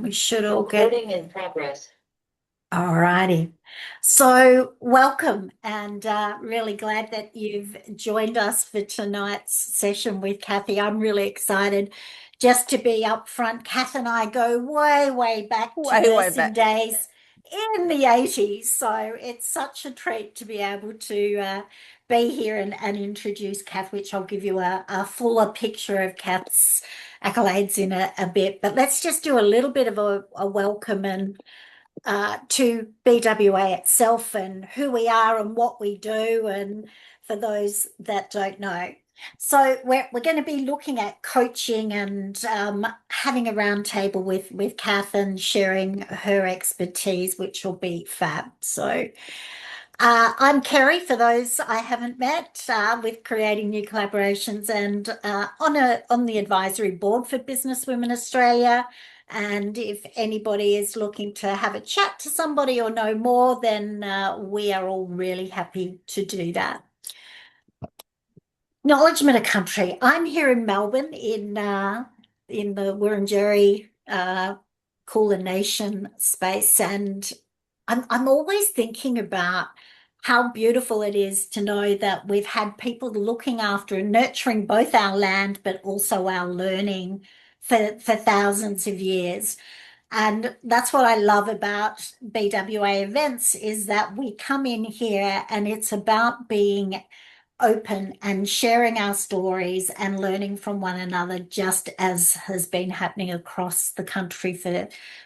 We should all get. Recording in progress. All righty. So, welcome, and really glad that you've joined us for tonight's session with Kathy. I'm really excited. Just to be upfront, Kath and I go way, way back to Way nursing back. days in the 80s. So, it's such a treat to be able to be here and introduce Kath, which I'll give you a fuller picture of Kath's accolades in a bit. But let's just do a little bit of a welcome and to BWA itself and who we are and what we do, and for those that don't know. So we're going to be looking at coaching and having a roundtable with Kath and sharing her expertise, which will be fab. So I'm Kerry, for those I haven't met, with Creating New Collaborations and on the advisory board for Business Women Australia. And if anybody is looking to have a chat to somebody or know more, then we are all really happy to do that. Acknowledgement of country. I'm here in Melbourne in the Wurundjeri Kulin Nation space, and I'm always thinking about how beautiful it is to know that we've had people looking after and nurturing both our land but also our learning for thousands of years. And that's what I love about BWA events, is that we come in here and it's about being open and sharing our stories and learning from one another, just as has been happening across the country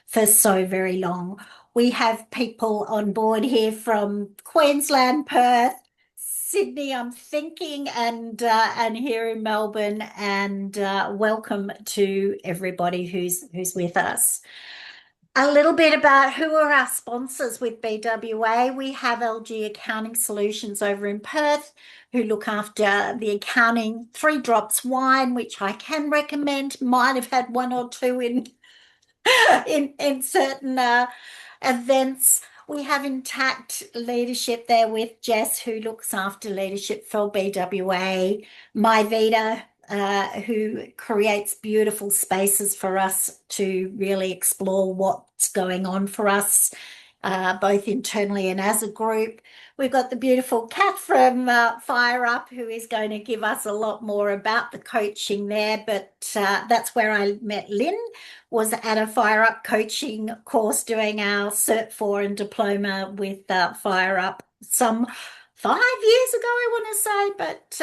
for so very long. We have people on board here from Queensland, Perth, Sydney, I'm thinking, and here in Melbourne, and welcome to everybody who's with us. A little bit about who are our sponsors with BWA. We have LG Accounting Solutions over in Perth, who look after the accounting. Three Drops Wine, which I can recommend. Might have had one or two in in certain events. We have Intact Leadership there with Jess, who looks after leadership for BWA. MyVita, who creates beautiful spaces for us to really explore what's going on for us, both internally and as a group. We've got the beautiful Kath from FIREUP, who is going to give us a lot more about the coaching there. But that's where I met Lynn, was at a FIREUP coaching course doing our Cert 4 and diploma with FIREUP some 5 years ago, I want to say, but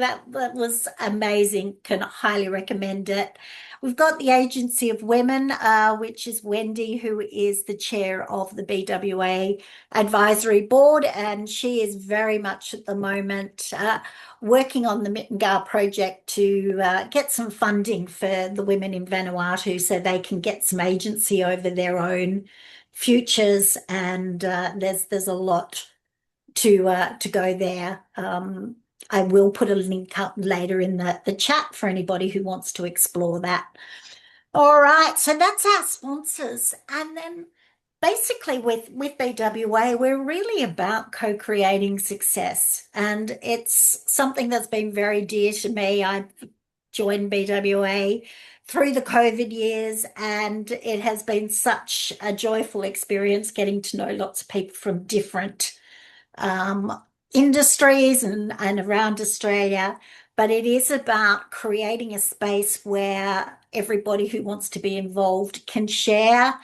that was amazing. Can highly recommend it. We've got the Agency of Women, which is Wendy, who is the chair of the BWA Advisory Board, and she is very much at the moment working on the Mittengar project to get some funding for the women in Vanuatu so they can get some agency over their own futures. And there's a lot to go there. I will put a link up later in the chat for anybody who wants to explore that. All right, so that's our sponsors. And then basically with BWA, we're really about co-creating success. And it's something that's been very dear to me. I joined BWA through the COVID years, and it has been such a joyful experience getting to know lots of people from different industries and around Australia. But it is about creating a space where everybody who wants to be involved can share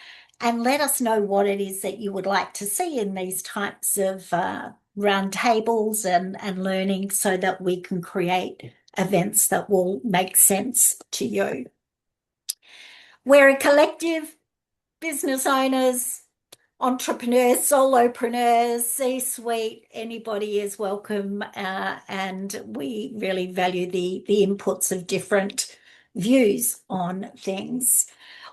and let us know what it is that you would like to see in these types of round tables and learning, so that we can create events that will make sense to you. We're a collective, business owners, entrepreneurs, solopreneurs, C-suite, anybody is welcome, and we really value the inputs of different views on things.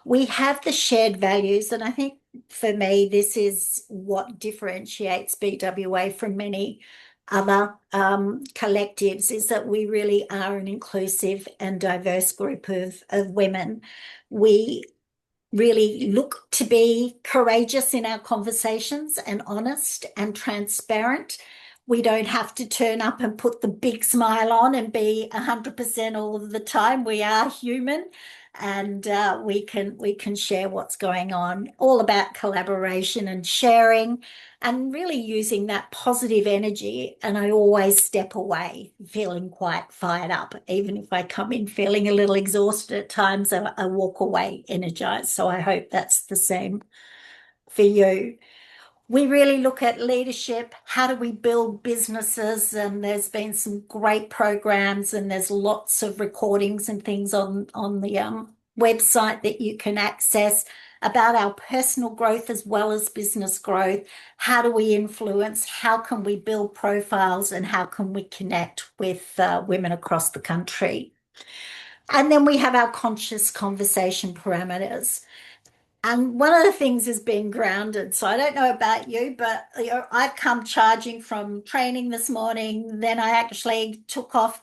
We have the shared values, and I think for me this is what differentiates BWA from many other collectives, is that we really are an inclusive and diverse group of women. We really look to be courageous in our conversations and honest and transparent. We don't have to turn up and put the big smile on and be 100% all of the time. We are human, and we can share what's going on, all about collaboration and sharing and really using that positive energy. And I always step away feeling quite fired up. Even if I come in feeling a little exhausted at times, I walk away energized. So I hope that's the same for you. We really look at leadership. How do we build businesses? And there's been some great programs, and there's lots of recordings and things on the website that you can access about our personal growth as well as business growth. How do we influence? How can we build profiles? And how can we connect with women across the country? And then we have our conscious conversation parameters. And one of the things is being grounded. So I don't know about you, but I've come charging from training this morning. Then I actually took off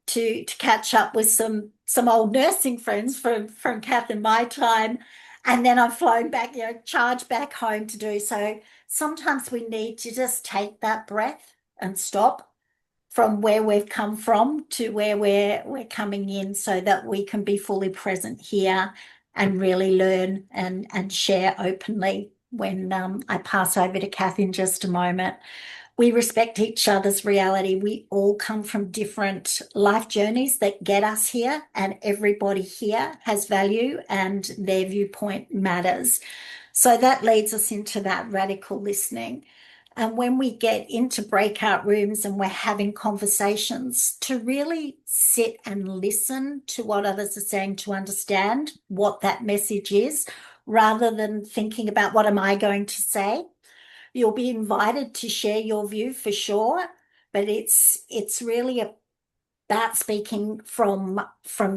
to catch up with some old nursing friends from Kath and my time. And then I've flown back, charged back home to do so. Sometimes we need to just take that breath and stop from where we've come from to where we're coming in, so that we can be fully present here and really learn and share openly. When I pass over to Kath in just a moment, we respect each other's reality. We all come from different life journeys that get us here, and everybody here has value and their viewpoint matters. So that leads us into that radical listening. And when we get into breakout rooms and we're having conversations, to really sit and listen to what others are saying, to understand what that message is, rather than thinking about what am I going to say. You'll be invited to share your view for sure, but it's really about speaking from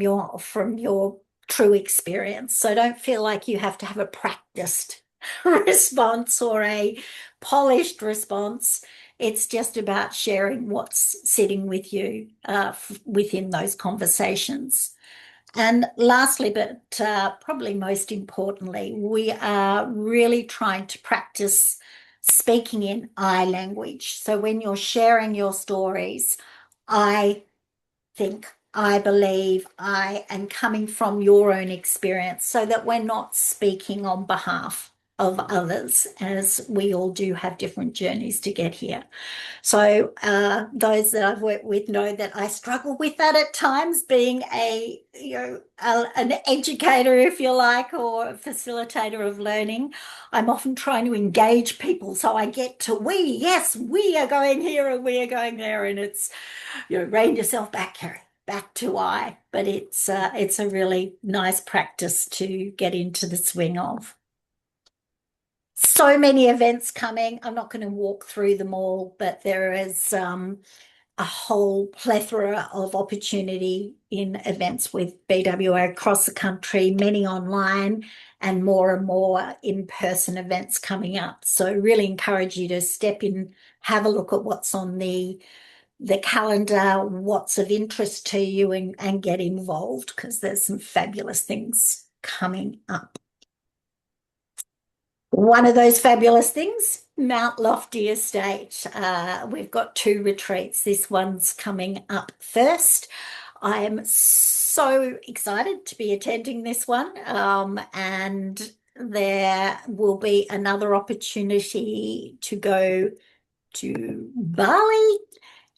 your true experience. So don't feel like you have to have a practiced response or a polished response. It's just about sharing what's sitting with you within those conversations. And lastly, but probably most importantly, we are really trying to practice speaking in I language. So when you're sharing your stories, I think, I believe, I, and coming from your own experience, so that we're not speaking on behalf of others, as we all do have different journeys to get here. So those that I've worked with know that I struggle with that at times, being an educator, if you like, or a facilitator of learning. I'm often trying to engage people, so I get to yes, we are going here and we are going there, and it's rein yourself back, Carrie, back to I. But it's a really nice practice to get into the swing of. So many events coming. I'm not going to walk through them all, but there is a whole plethora of opportunity in events with BWA across the country, many online and more in-person events coming up. So really encourage you to step in, have a look at what's on the calendar, what's of interest to you, and get involved, because there's some fabulous things coming up. One of those fabulous things, Mount Lofty Estate. We've got 2 retreats. This one's coming up first. I am so excited to be attending this one, and there will be another opportunity to go to Bali.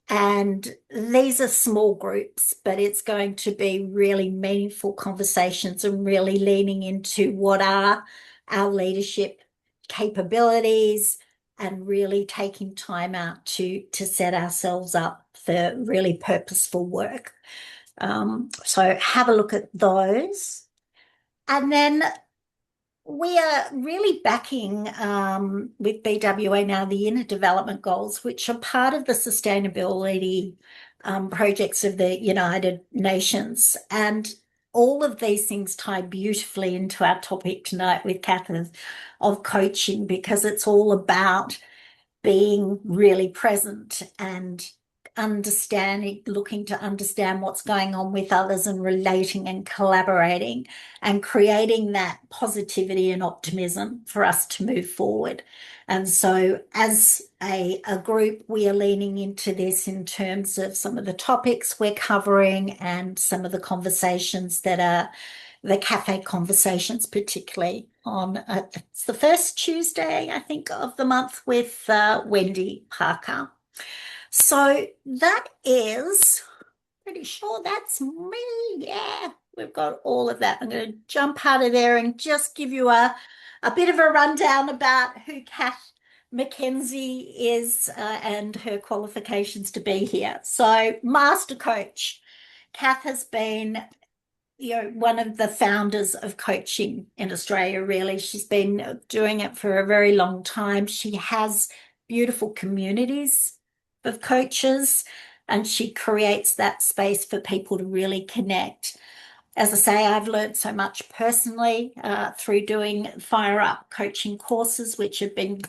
And these are small groups, but it's going to be really meaningful conversations and really leaning into what are our leadership capabilities, and really taking time out to set ourselves up for really purposeful work. So have a look at those. And then we are really backing with BWA now the inner development goals, which are part of the sustainability projects of the United Nations. And all of these things tie beautifully into our topic tonight with Kath of coaching, because it's all about being really present and understanding, looking to understand what's going on with others, and relating and collaborating and creating that positivity and optimism for us to move forward. And so as a group, we are leaning into this in terms of some of the topics we're covering and some of the conversations that are the cafe conversations, particularly on it's the first Tuesday, I think, of the month with Wendy Parker. So that is pretty sure that's me. Yeah, we've got all of that. I'm going to jump out of there and just give you a bit of a rundown about who Kath McKenzie is and her qualifications to be here. So, Master Coach. Kath has been, one of the founders of coaching in Australia, really. She's been doing it for a very long time. She has beautiful communities of coaches, and she creates that space for people to really connect. As I say, I've learned so much personally through doing FIREUP coaching courses, which have been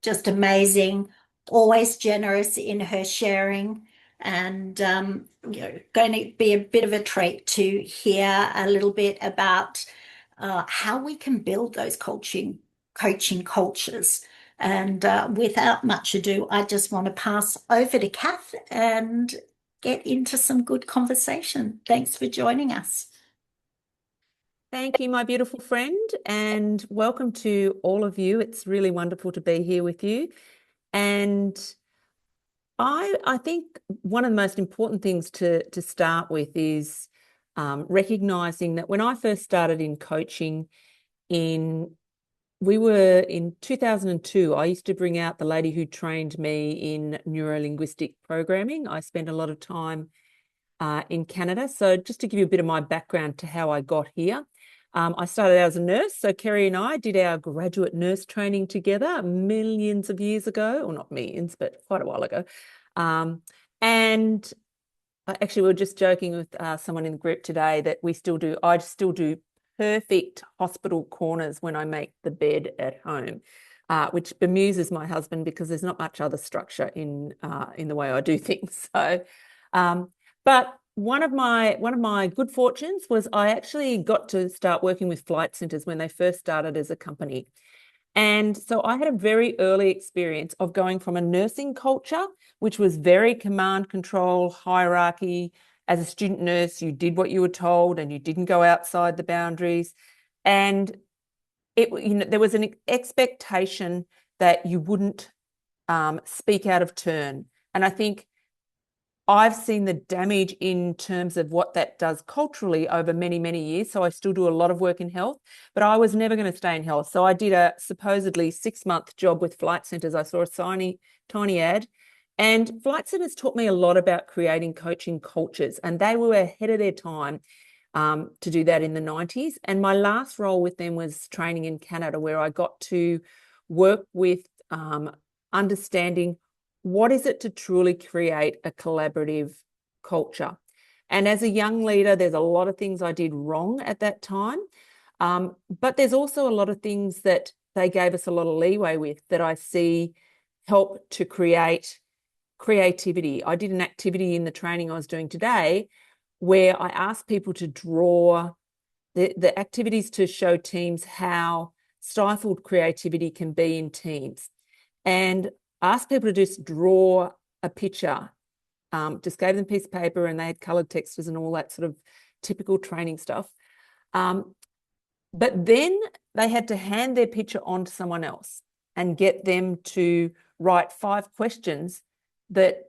just amazing, always generous in her sharing, and going to be a bit of a treat to hear a little bit about how we can build those coaching cultures. And without much ado, I just want to pass over to Kath and get into some good conversation. Thanks for joining us. Thank you, my beautiful friend, and welcome to all of you. It's really wonderful to be here with you. And I think one of the most important things to start with is recognizing that when I first started in coaching we were in 2002, I used to bring out the lady who trained me in neuro-linguistic programming. I spent a lot of time in Canada. So just to give you a bit of my background to how I got here. I started out as a nurse. So Kerry and I did our graduate nurse training together millions of years ago, or not millions, but quite a while ago. And actually, we were just joking with someone in the group today that I still do perfect hospital corners when I make the bed at home, which bemuses my husband because there's not much other structure in the way I do things. So, but one of my good fortunes was I actually got to start working with flight centers when they first started as a company. And so I had a very early experience of going from a nursing culture, which was very command control, hierarchy. As a student nurse, you did what you were told and you didn't go outside the boundaries. And there was an expectation that you wouldn't speak out of turn. And I think I've seen the damage in terms of what that does culturally over many, many years. So I still do a lot of work in health, but I was never going to stay in health. So I did a supposedly 6-month job with flight centers. I saw a tiny ad, and flight centers taught me a lot about creating coaching cultures, and they were ahead of their time to do that in the 90s. And my last role with them was training in Canada, where I got to work with understanding what is it to truly create a collaborative culture. And as a young leader, there's a lot of things I did wrong at that time, but there's also a lot of things that they gave us a lot of leeway with that I see help to create creativity. I did an activity in the training I was doing today where I asked people to draw the activities to show teams how stifled creativity can be in teams. And asked people to just draw a picture, just gave them a piece of paper and they had coloured textures and all that sort of typical training stuff. But then they had to hand their picture on to someone else and get them to write 5 questions that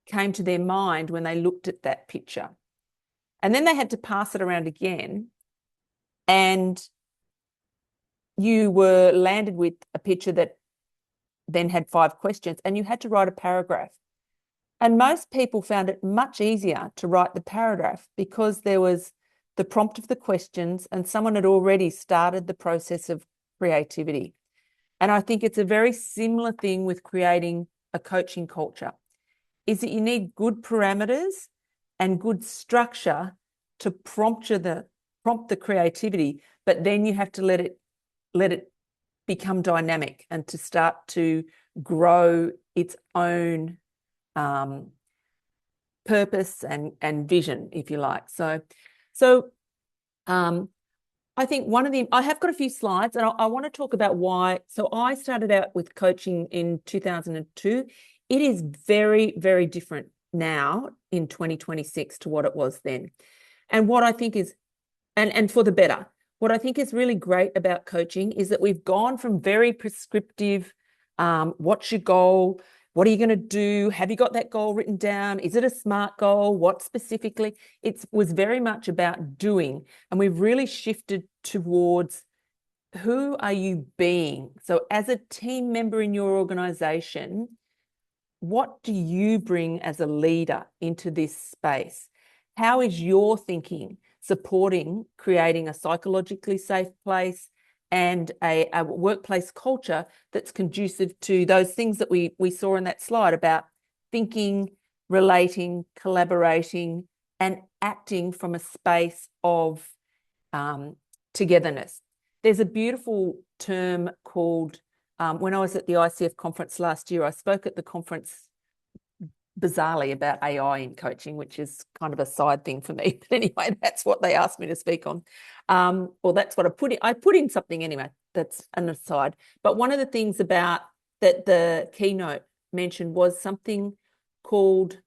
came to their mind when they looked at that picture. And then they had to pass it around again, and you were landed with a picture that then had 5 questions, and you had to write a paragraph. And most people found it much easier to write the paragraph because there was the prompt of the questions and someone had already started the process of creativity. And I think it's a very similar thing with creating a coaching culture, is that you need good parameters and good structure to prompt the creativity, but then you have to let it become dynamic and to start to grow its own purpose and vision, if you like. So I think I have got a few slides, and I want to talk about why. So I started out with coaching in 2002. It is very, very different now in 2026 to what it was then. And what I think is and for the better. What I think is really great about coaching is that we've gone from very prescriptive, what's your goal? What are you going to do? Have you got that goal written down? Is it a SMART goal? What specifically? It was very much about doing. And we've really shifted towards who are you being? So as a team member in your organization, what do you bring as a leader into this space? How is your thinking supporting creating a psychologically safe place and a workplace culture that's conducive to those things that we saw in that slide about thinking, relating, collaborating, and acting from a space of togetherness? There's a beautiful term called, when I was at the ICF conference last year, I spoke at the conference bizarrely about AI in coaching, which is kind of a side thing for me. But anyway, that's what they asked me to speak on. Or that's what I put in. I put in something anyway, that's an aside. But one of the things about that the keynote mentioned was something called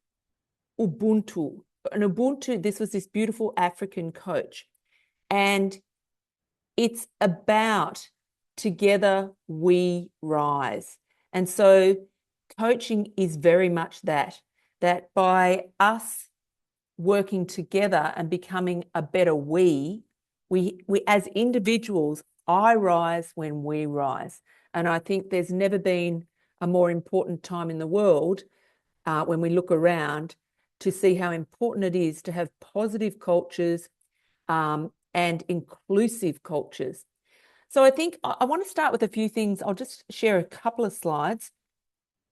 Ubuntu. And Ubuntu, this was this beautiful African coach. And it's about together we rise. And so coaching is very much that by us working together and becoming a better we as individuals, I rise when we rise. And I think there's never been a more important time in the world when we look around to see how important it is to have positive cultures and inclusive cultures. So I think I want to start with a few things. I'll just share a couple of slides,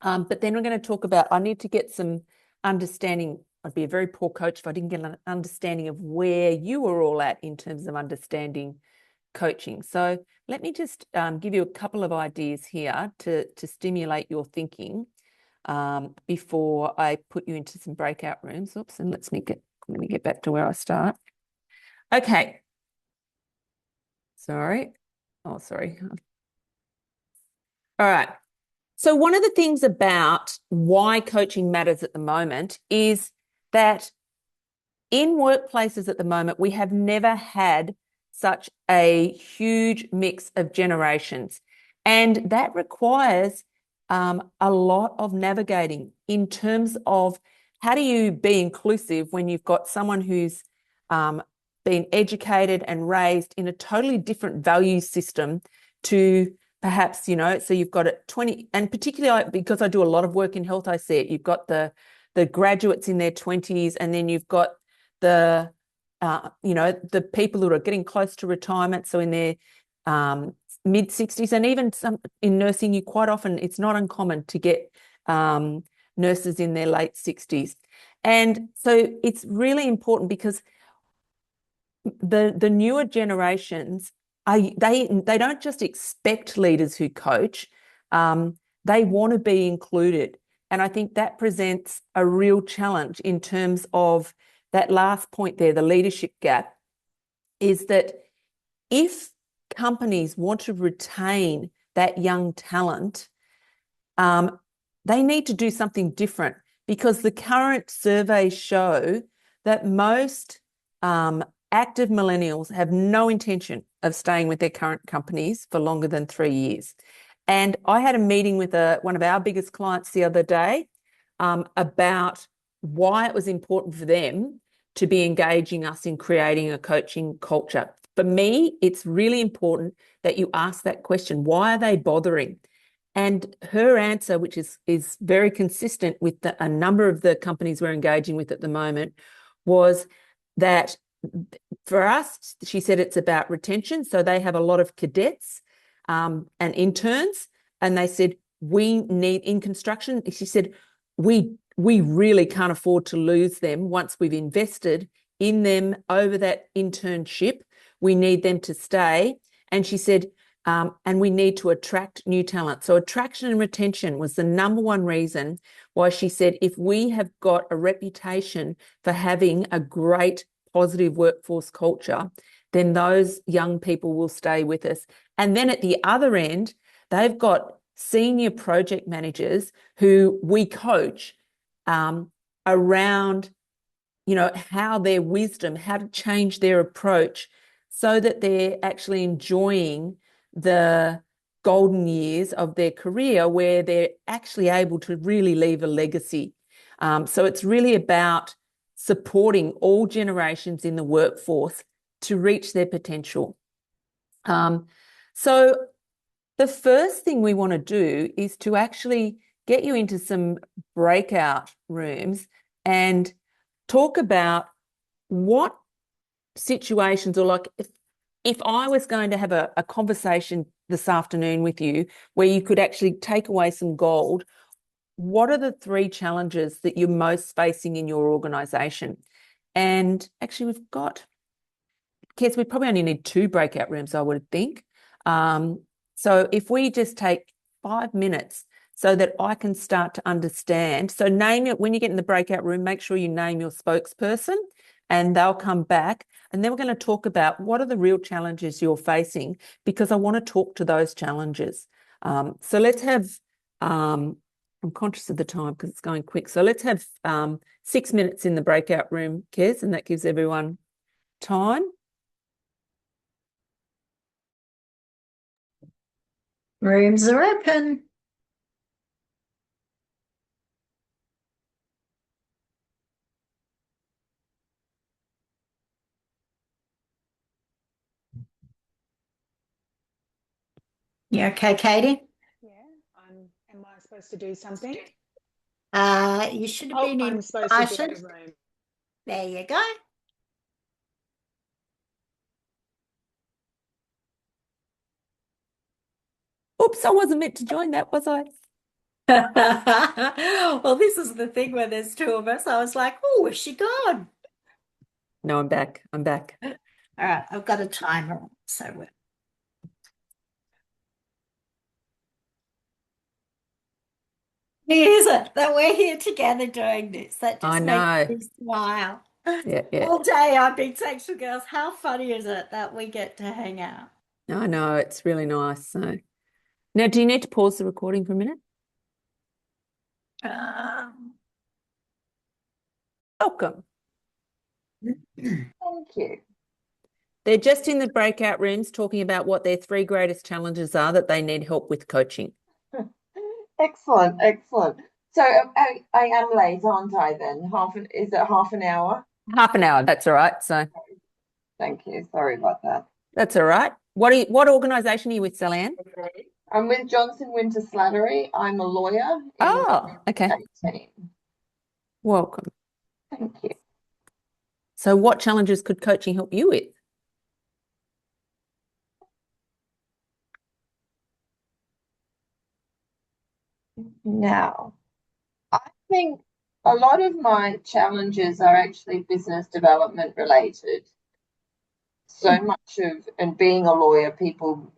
but then we're going to talk about, I need to get some understanding. I'd be a very poor coach if I didn't get an understanding of where you are all at in terms of understanding coaching. So let me just give you a couple of ideas here to stimulate your thinking before I put you into some breakout rooms. Oops, and let me get back to where I start. Okay. Sorry. Oh, sorry. All right. So one of the things about why coaching matters at the moment is that in workplaces at the moment, we have never had such a huge mix of generations. And that requires a lot of navigating in terms of how do you be inclusive when you've got someone who's been educated and raised in a totally different value system to perhaps, so you've got it 20, and particularly because I do a lot of work in health, I see it. You've got the graduates in their 20s, and then you've got the people who are getting close to retirement, so in their mid 60s, and even some in nursing, you quite often, it's not uncommon to get nurses in their late 60s. And so it's really important because the newer generations they don't just expect leaders who coach, they want to be included. And I think that presents a real challenge in terms of that last point there, the leadership gap, is that if companies want to retain that young talent, they need to do something different, because the current surveys show that most active millennials have no intention of staying with their current companies for longer than 3 years. And I had a meeting with one of our biggest clients the other day about why it was important for them to be engaging us in creating a coaching culture. For me, it's really important that you ask that question. Why are they bothering? And her answer, which is very consistent with a number of the companies we're engaging with at the moment, was that for us, she said, it's about retention. So they have a lot of cadets and interns, and they said, we need, in construction, she said, we really can't afford to lose them once we've invested in them over that internship. We need them to stay. And she said, and we need to attract new talent. So attraction and retention was the number one reason why she said, if we have got a reputation for having a great positive workforce culture, then those young people will stay with us. And then at the other end, they've got senior project managers who we coach around, how their wisdom, how to change their approach so that they're actually enjoying the golden years of their career where they're actually able to really leave a legacy. So it's really about supporting all generations in the workforce to reach their potential. So the first thing we want to do is to actually get you into some breakout rooms and talk about what situations, or like if I was going to have a conversation this afternoon with you where you could actually take away some gold, what are the 3 challenges that you're most facing in your organization? And actually we've got, Kes, we probably only need 2 breakout rooms, I would think. So if we just take 5 minutes so that I can start to understand. So name it, when you get in the breakout room, make sure you name your spokesperson and they'll come back. And then we're going to talk about what are the real challenges you're facing, because I want to talk to those challenges. So let's have, I'm conscious of the time because it's going quick. So let's have 6 minutes in the breakout room, Kes, and that gives everyone time. Rooms are open. You okay, Katie? Yeah, am I supposed to do something? You should have Oh, been I'm supposed to invited. join a room. There you go. Oops, I wasn't meant to join that, was I? Well, this is the thing where there's 2 of us. I was like, oh, where's she gone? No, I'm back. I'm back. All right, I've got a timer on, so we're... Is it that we're here together doing this? That I just makes know. me smile. Yeah. All day I've been texting girls, how funny is it that we get to hang out? I know. It's really nice. So now, do you need to pause the recording for a minute? Um, Welcome. Thank you. They're just in the breakout rooms talking about what their 3 greatest challenges are that they need help with coaching. Excellent, excellent. So I am late, aren't I then? Is it half an hour? Half an hour, that's all right. So Thank you. Sorry about that. that's all right. What organisation are you with, Sally-Ann? I'm with Johnson Winter Slattery. I'm a lawyer in Oh, okay. 18. Welcome. Thank you. So what challenges could coaching help you with? Now, I think a lot of my challenges are actually business development related. So much of, and being a lawyer, people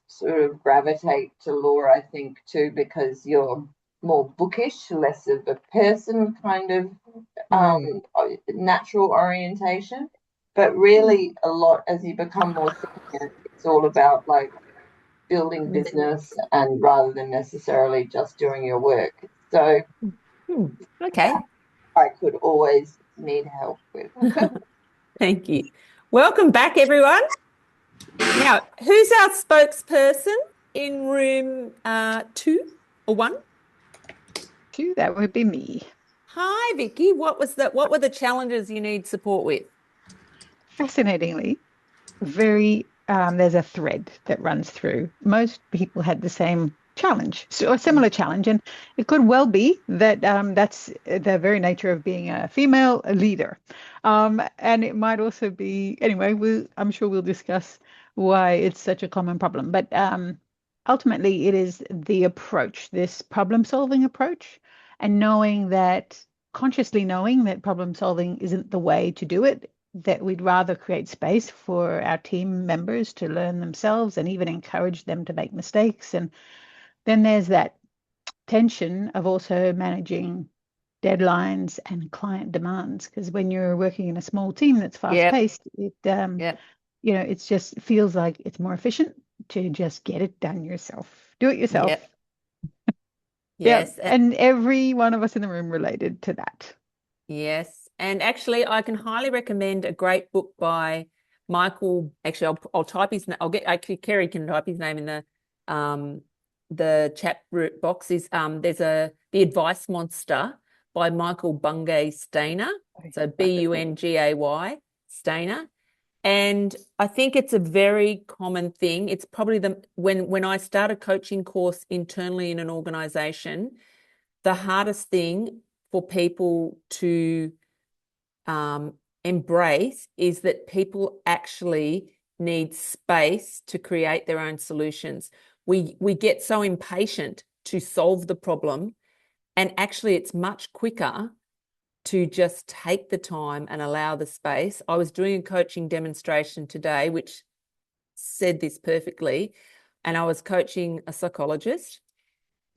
sort of gravitate to law, I think, too, because you're more bookish, less of a person kind of natural orientation. But really, a lot as you become more senior, it's all about like building business and rather than necessarily just doing your work. So Okay. I could always need help with. Thank you. Welcome back, everyone. Now, who's our spokesperson in room 2 or 1? 2, that would be me. Hi, Vicky. What were the challenges you need support with? Fascinatingly, there's a thread that runs through. Most people had the same challenge, or a similar challenge, and it could well be that that's the very nature of being a female leader. And it might also be, anyway, I'm sure we'll discuss why it's such a common problem. But ultimately, it is the approach, this problem-solving approach, and consciously knowing that problem solving isn't the way to do it, that we'd rather create space for our team members to learn themselves and even encourage them to make mistakes. And then there's that tension of also managing deadlines and client demands, because when you're working in a small team that's fast-paced, it just feels like it's more efficient to just get it done yourself. Do it yourself. Yep. Yes. Yep. And every one of us in the room related to that. Yes. And actually, I can highly recommend a great book by Michael, actually, I'll type his name. Actually, Kerry can type his name in the chat box. There's The Advice Monster by Michael Bungay Stainer. So Bungay Stainer. And I think it's a very common thing. It's probably when I start a coaching course internally in an organization, the hardest thing for people to embrace is that people actually need space to create their own solutions. We get so impatient to solve the problem, and actually it's much quicker to just take the time and allow the space. I was doing a coaching demonstration today, which said this perfectly, and I was coaching a psychologist,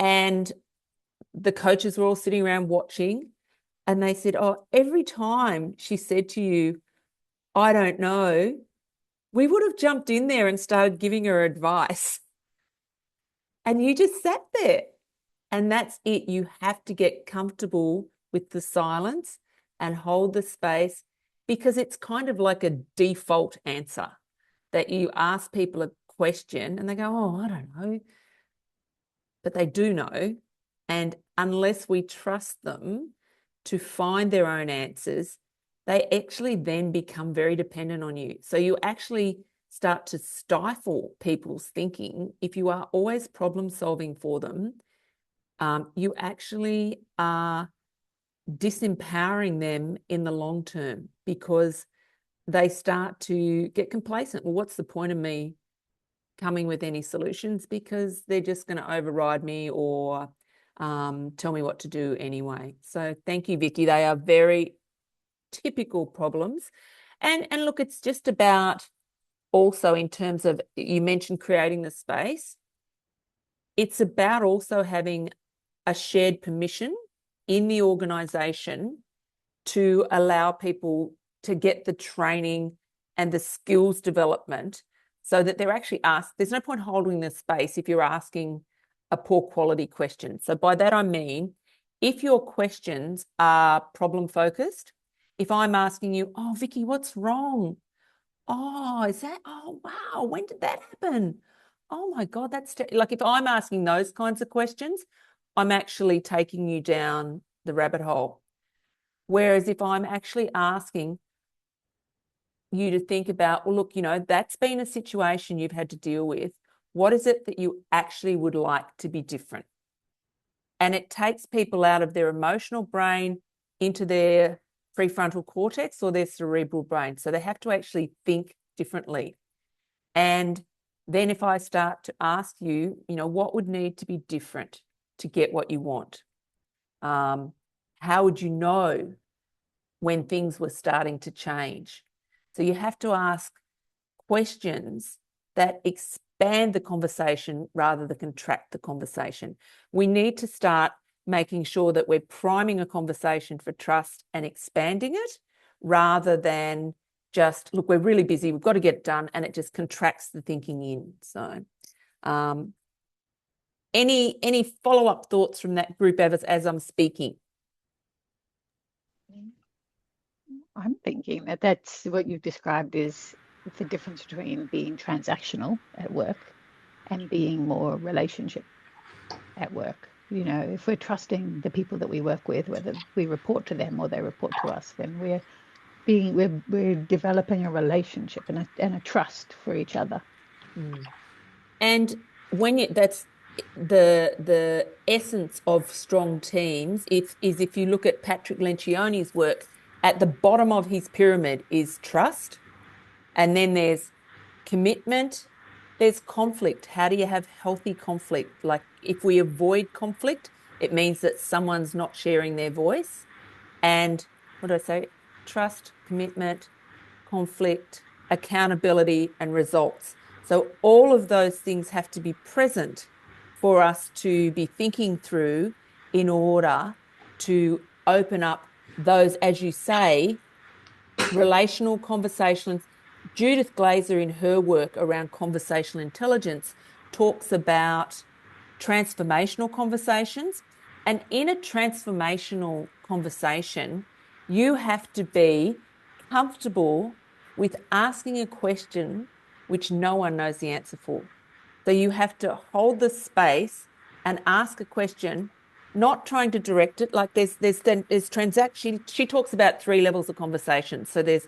and the coaches were all sitting around watching, and they said, oh, every time she said to you, I don't know, we would have jumped in there and started giving her advice. And you just sat there. And that's it. You have to get comfortable with the silence and hold the space, because it's kind of like a default answer that you ask people a question and they go, oh, I don't know. But they do know. And unless we trust them to find their own answers, they actually then become very dependent on you. So you actually start to stifle people's thinking. If you are always problem solving for them, you actually are disempowering them in the long term, because they start to get complacent. Well, what's the point of me coming with any solutions, because they're just going to override me or tell me what to do anyway. So thank you, Vicky. They are very typical problems. And look, it's just about also, in terms of, you mentioned creating the space, it's about also having a shared permission in the organisation to allow people to get the training and the skills development, so that they're actually asked. There's no point holding the space if you're asking a poor quality question. So by that I mean, if your questions are problem focused, if I'm asking you, oh, Vicky, what's wrong? Oh, is that, oh, wow, when did that happen? Oh my God, that's like, if I'm asking those kinds of questions, I'm actually taking you down the rabbit hole. Whereas if I'm actually asking you to think about, well, look, that's been a situation you've had to deal with. What is it that you actually would like to be different? And it takes people out of their emotional brain into their prefrontal cortex or their cerebral brain. So they have to actually think differently. And then if I start to ask you, what would need to be different to get what you want? How would you know when things were starting to change? So you have to ask questions that expand the conversation rather than contract the conversation. We need to start making sure that we're priming a conversation for trust and expanding it, rather than just, look, we're really busy, we've got to get it done, and it just contracts the thinking in. So any follow-up thoughts from that group as I'm speaking? I'm thinking that that's what you've described is the difference between being transactional at work and being more relationship at work. If we're trusting the people that we work with, whether we report to them or they report to us, then we're developing a relationship and a trust for each other. And that's the essence of strong teams. Is if you look at Patrick Lencioni's work, at the bottom of his pyramid is trust, and then there's commitment, there's conflict. How do you have healthy conflict? Like, if we avoid conflict, it means that someone's not sharing their voice. And what do I say? Trust, commitment, conflict, accountability, and results. So all of those things have to be present for us to be thinking through in order to open up those, as you say, relational conversations. Judith Glaser, in her work around conversational intelligence, talks about transformational conversations. And in a transformational conversation, you have to be comfortable with asking a question which no one knows the answer for. So you have to hold the space and ask a question, not trying to direct it. Like there's transaction. She talks about 3 levels of conversation. So there's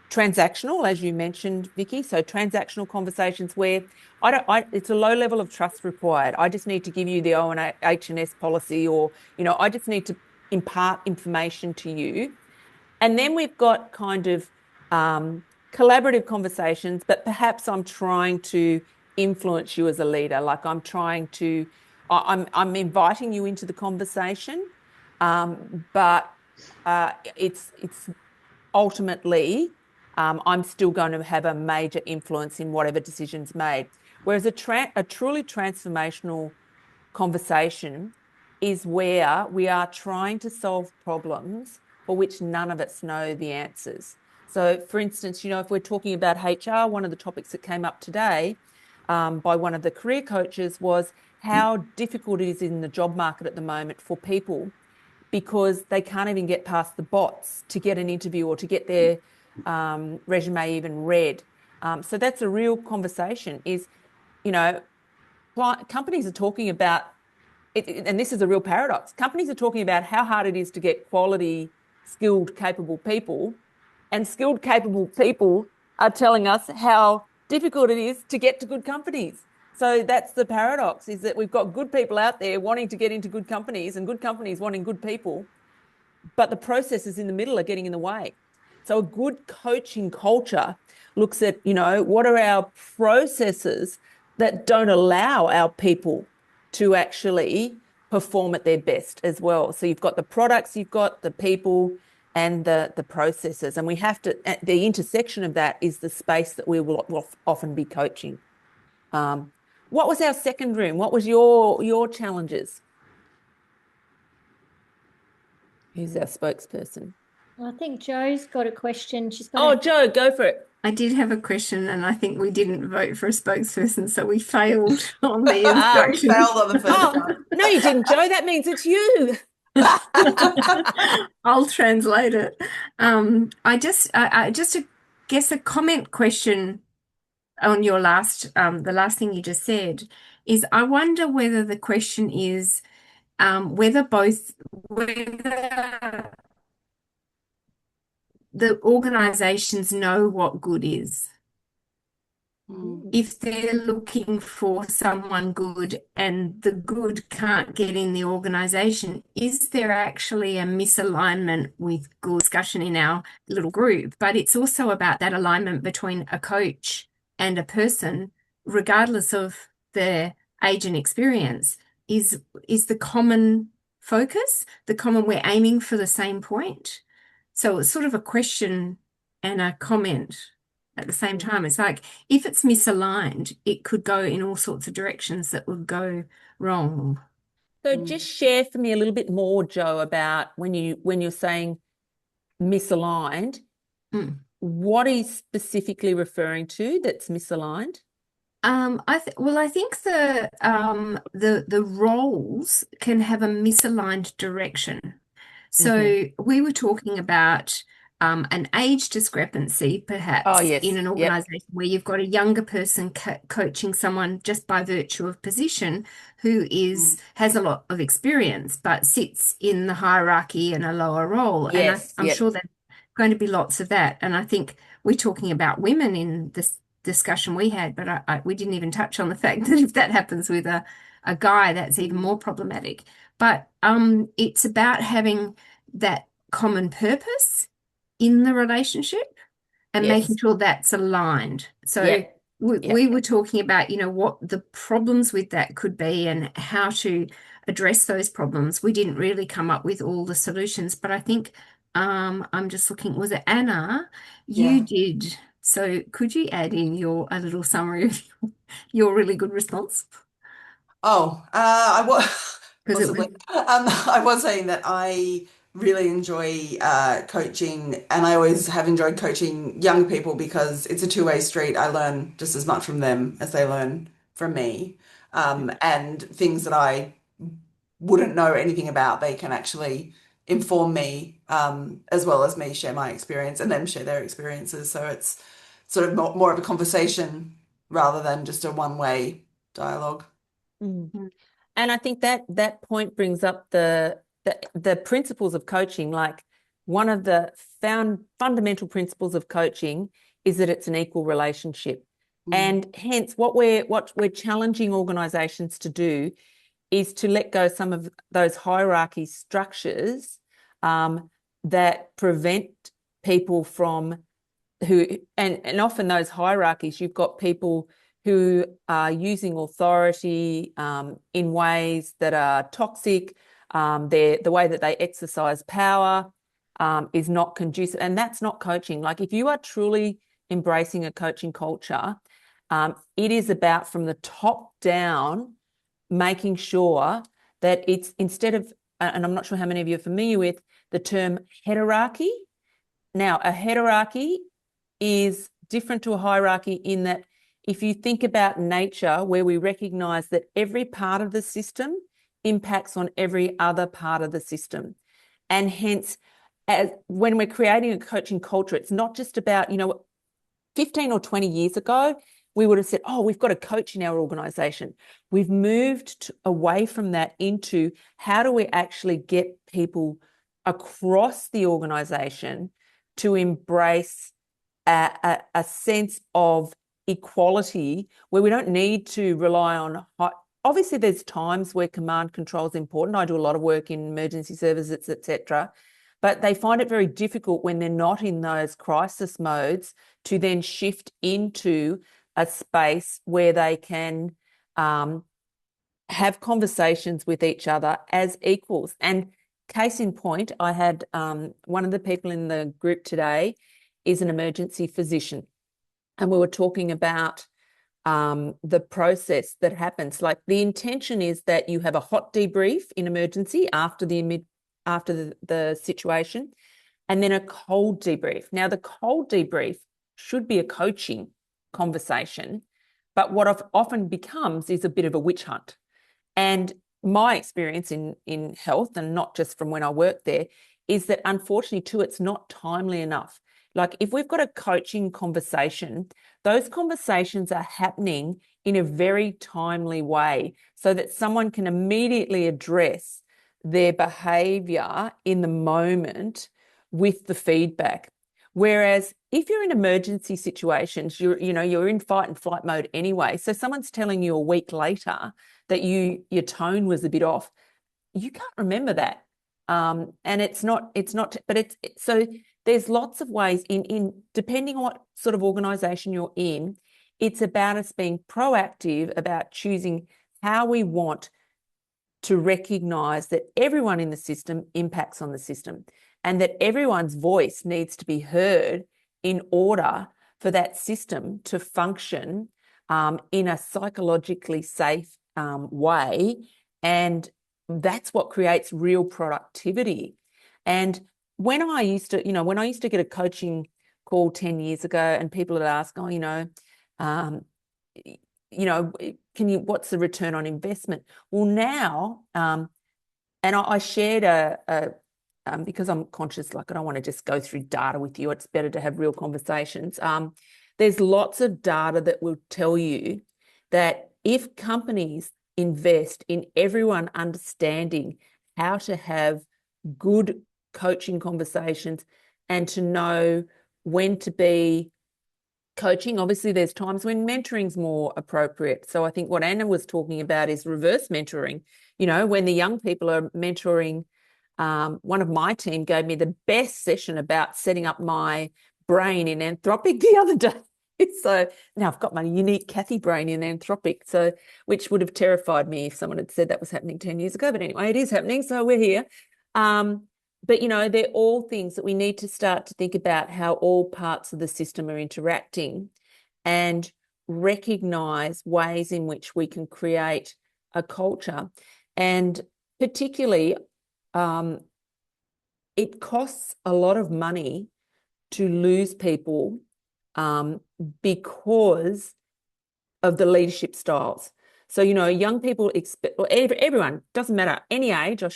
transactional, as you mentioned, Vicky. So transactional conversations where it's a low level of trust required. I just need to give you the O and H&S policy, or, I just need to impart information to you. And then we've got kind of collaborative conversations, but perhaps I'm trying to influence you as a leader. Like I'm inviting you into the conversation, but it's ultimately I'm still going to have a major influence in whatever decision's made. Whereas a truly transformational conversation is where we are trying to solve problems for which none of us know the answers. So, for instance, if we're talking about HR, one of the topics that came up today by one of the career coaches was how difficult it is in the job market at the moment for people, because they can't even get past the bots to get an interview or to get their resume even read. So that's a real conversation. Companies are talking about it, and this is a real paradox. Companies are talking about how hard it is to get quality, skilled, capable people, and skilled, capable people are telling us how difficult it is to get to good companies. So that's the paradox, is that we've got good people out there wanting to get into good companies and good companies wanting good people, but the processes in the middle are getting in the way. So a good coaching culture looks at, what are our processes that don't allow our people to actually perform at their best as well. So you've got the products, you've got the people, and the processes. And we have to, the intersection of that is the space that we will often be coaching. What was our second room? What was your challenges? Who's our spokesperson? I think Jo's got a question. Jo, go for it. I did have a question, and I think we didn't vote for a spokesperson, so we failed on the instructions. We failed on the first one. No, you didn't, Jo. That means it's you. I'll translate it. I guess a comment question on your the last thing you just said is, I wonder whether the question is whether the organizations know what good is. If they're looking for someone good and the good can't get in the organization, is there actually a misalignment with good? Discussion in our little group? But it's also about that alignment between a coach and a person, regardless of their age and experience. Is the common focus, we're aiming for the same point? So it's sort of a question and a comment at the same time. It's like, if it's misaligned, it could go in all sorts of directions that would go wrong. So just share for me a little bit more, Jo, about when you're saying misaligned, what are you specifically referring to that's misaligned? I think the roles can have a misaligned direction. So we were talking about an age discrepancy, perhaps, in an organization where you've got a younger person coaching someone just by virtue of position who has a lot of experience but sits in the hierarchy in a lower role. And I'm sure there's going to be lots of that. And I think we're talking about women in this discussion we had, but we didn't even touch on the fact that if that happens with a guy, that's even more problematic. But it's about having that common purpose in the relationship and making sure that's aligned. So we were talking about, what the problems with that could be and how to address those problems. We didn't really come up with all the solutions, but I think I'm just looking, was it Anna? You did. So could you add in a little summary of your really good response? I was saying that I really enjoy coaching, and I always have enjoyed coaching young people because it's a two-way street. I learn just as much from them as they learn from me. And things that I wouldn't know anything about, they can actually inform me, as well as me share my experience and them share their experiences. So it's sort of more of a conversation rather than just a one-way dialogue. Mm. And I think that point brings up the principles of coaching. Like, one of the fundamental principles of coaching is that it's an equal relationship. And hence what we're challenging organizations to do is to let go some of those hierarchy structures that prevent people from and often those hierarchies, you've got people who are using authority in ways that are toxic. The way that they exercise power is not conducive, and that's not coaching. Like, if you are truly embracing a coaching culture, it is about, from the top down, making sure that it's, instead of, and I'm not sure how many of you are familiar with the term hierarchy. Now, a hierarchy is different to a hierarchy in that, if you think about nature, where we recognize that every part of the system impacts on every other part of the system. And hence, when we're creating a coaching culture, it's not just about, 15 or 20 years ago, we would have said, oh, we've got a coach in our organization. We've moved away from that into, how do we actually get people across the organization to embrace a sense of equality, where we don't need to rely on obviously there's times where command control is important. I do a lot of work in emergency services, etc., but they find it very difficult when they're not in those crisis modes to then shift into a space where they can have conversations with each other as equals. And case in point, I had one of the people in the group today is an emergency physician, and we were talking about the process that happens. Like, the intention is that you have a hot debrief in emergency after the situation, and then a cold debrief. Now, the cold debrief should be a coaching conversation, but what often becomes is a bit of a witch hunt. And my experience in health, and not just from when I worked there, is that unfortunately too, it's not timely enough. Like, if we've got a coaching conversation, those conversations are happening in a very timely way so that someone can immediately address their behavior in the moment with the feedback. Whereas if you're in emergency situations, you're in fight and flight mode anyway. So someone's telling you a week later that your tone was a bit off. You can't remember that. And it's not, but so there's lots of ways in depending on what sort of organization you're in, it's about us being proactive about choosing how we want to recognize that everyone in the system impacts on the system, and that everyone's voice needs to be heard in order for that system to function in a psychologically safe way. And that's what creates real productivity. And when I used to get a coaching call 10 years ago, and people would ask, what's the return on investment? Well, now, and I shared because I'm conscious, like, I don't want to just go through data with you. It's better to have real conversations. There's lots of data that will tell you that if companies invest in everyone understanding how to have good coaching conversations and to know when to be coaching, obviously there's times when mentoring's more appropriate. So I think what Anna was talking about is reverse mentoring. When the young people are mentoring, one of my team gave me the best session about setting up my brain in Anthropic the other day. So now I've got my unique Kathy brain in Anthropic, so which would have terrified me if someone had said that was happening 10 years ago. But anyway, it is happening, so we're here. But, they're all things that we need to start to think about, how all parts of the system are interacting, and recognise ways in which we can create a culture. And particularly, it costs a lot of money to lose people because of the leadership styles. So, young people everyone, doesn't matter, any age, I'll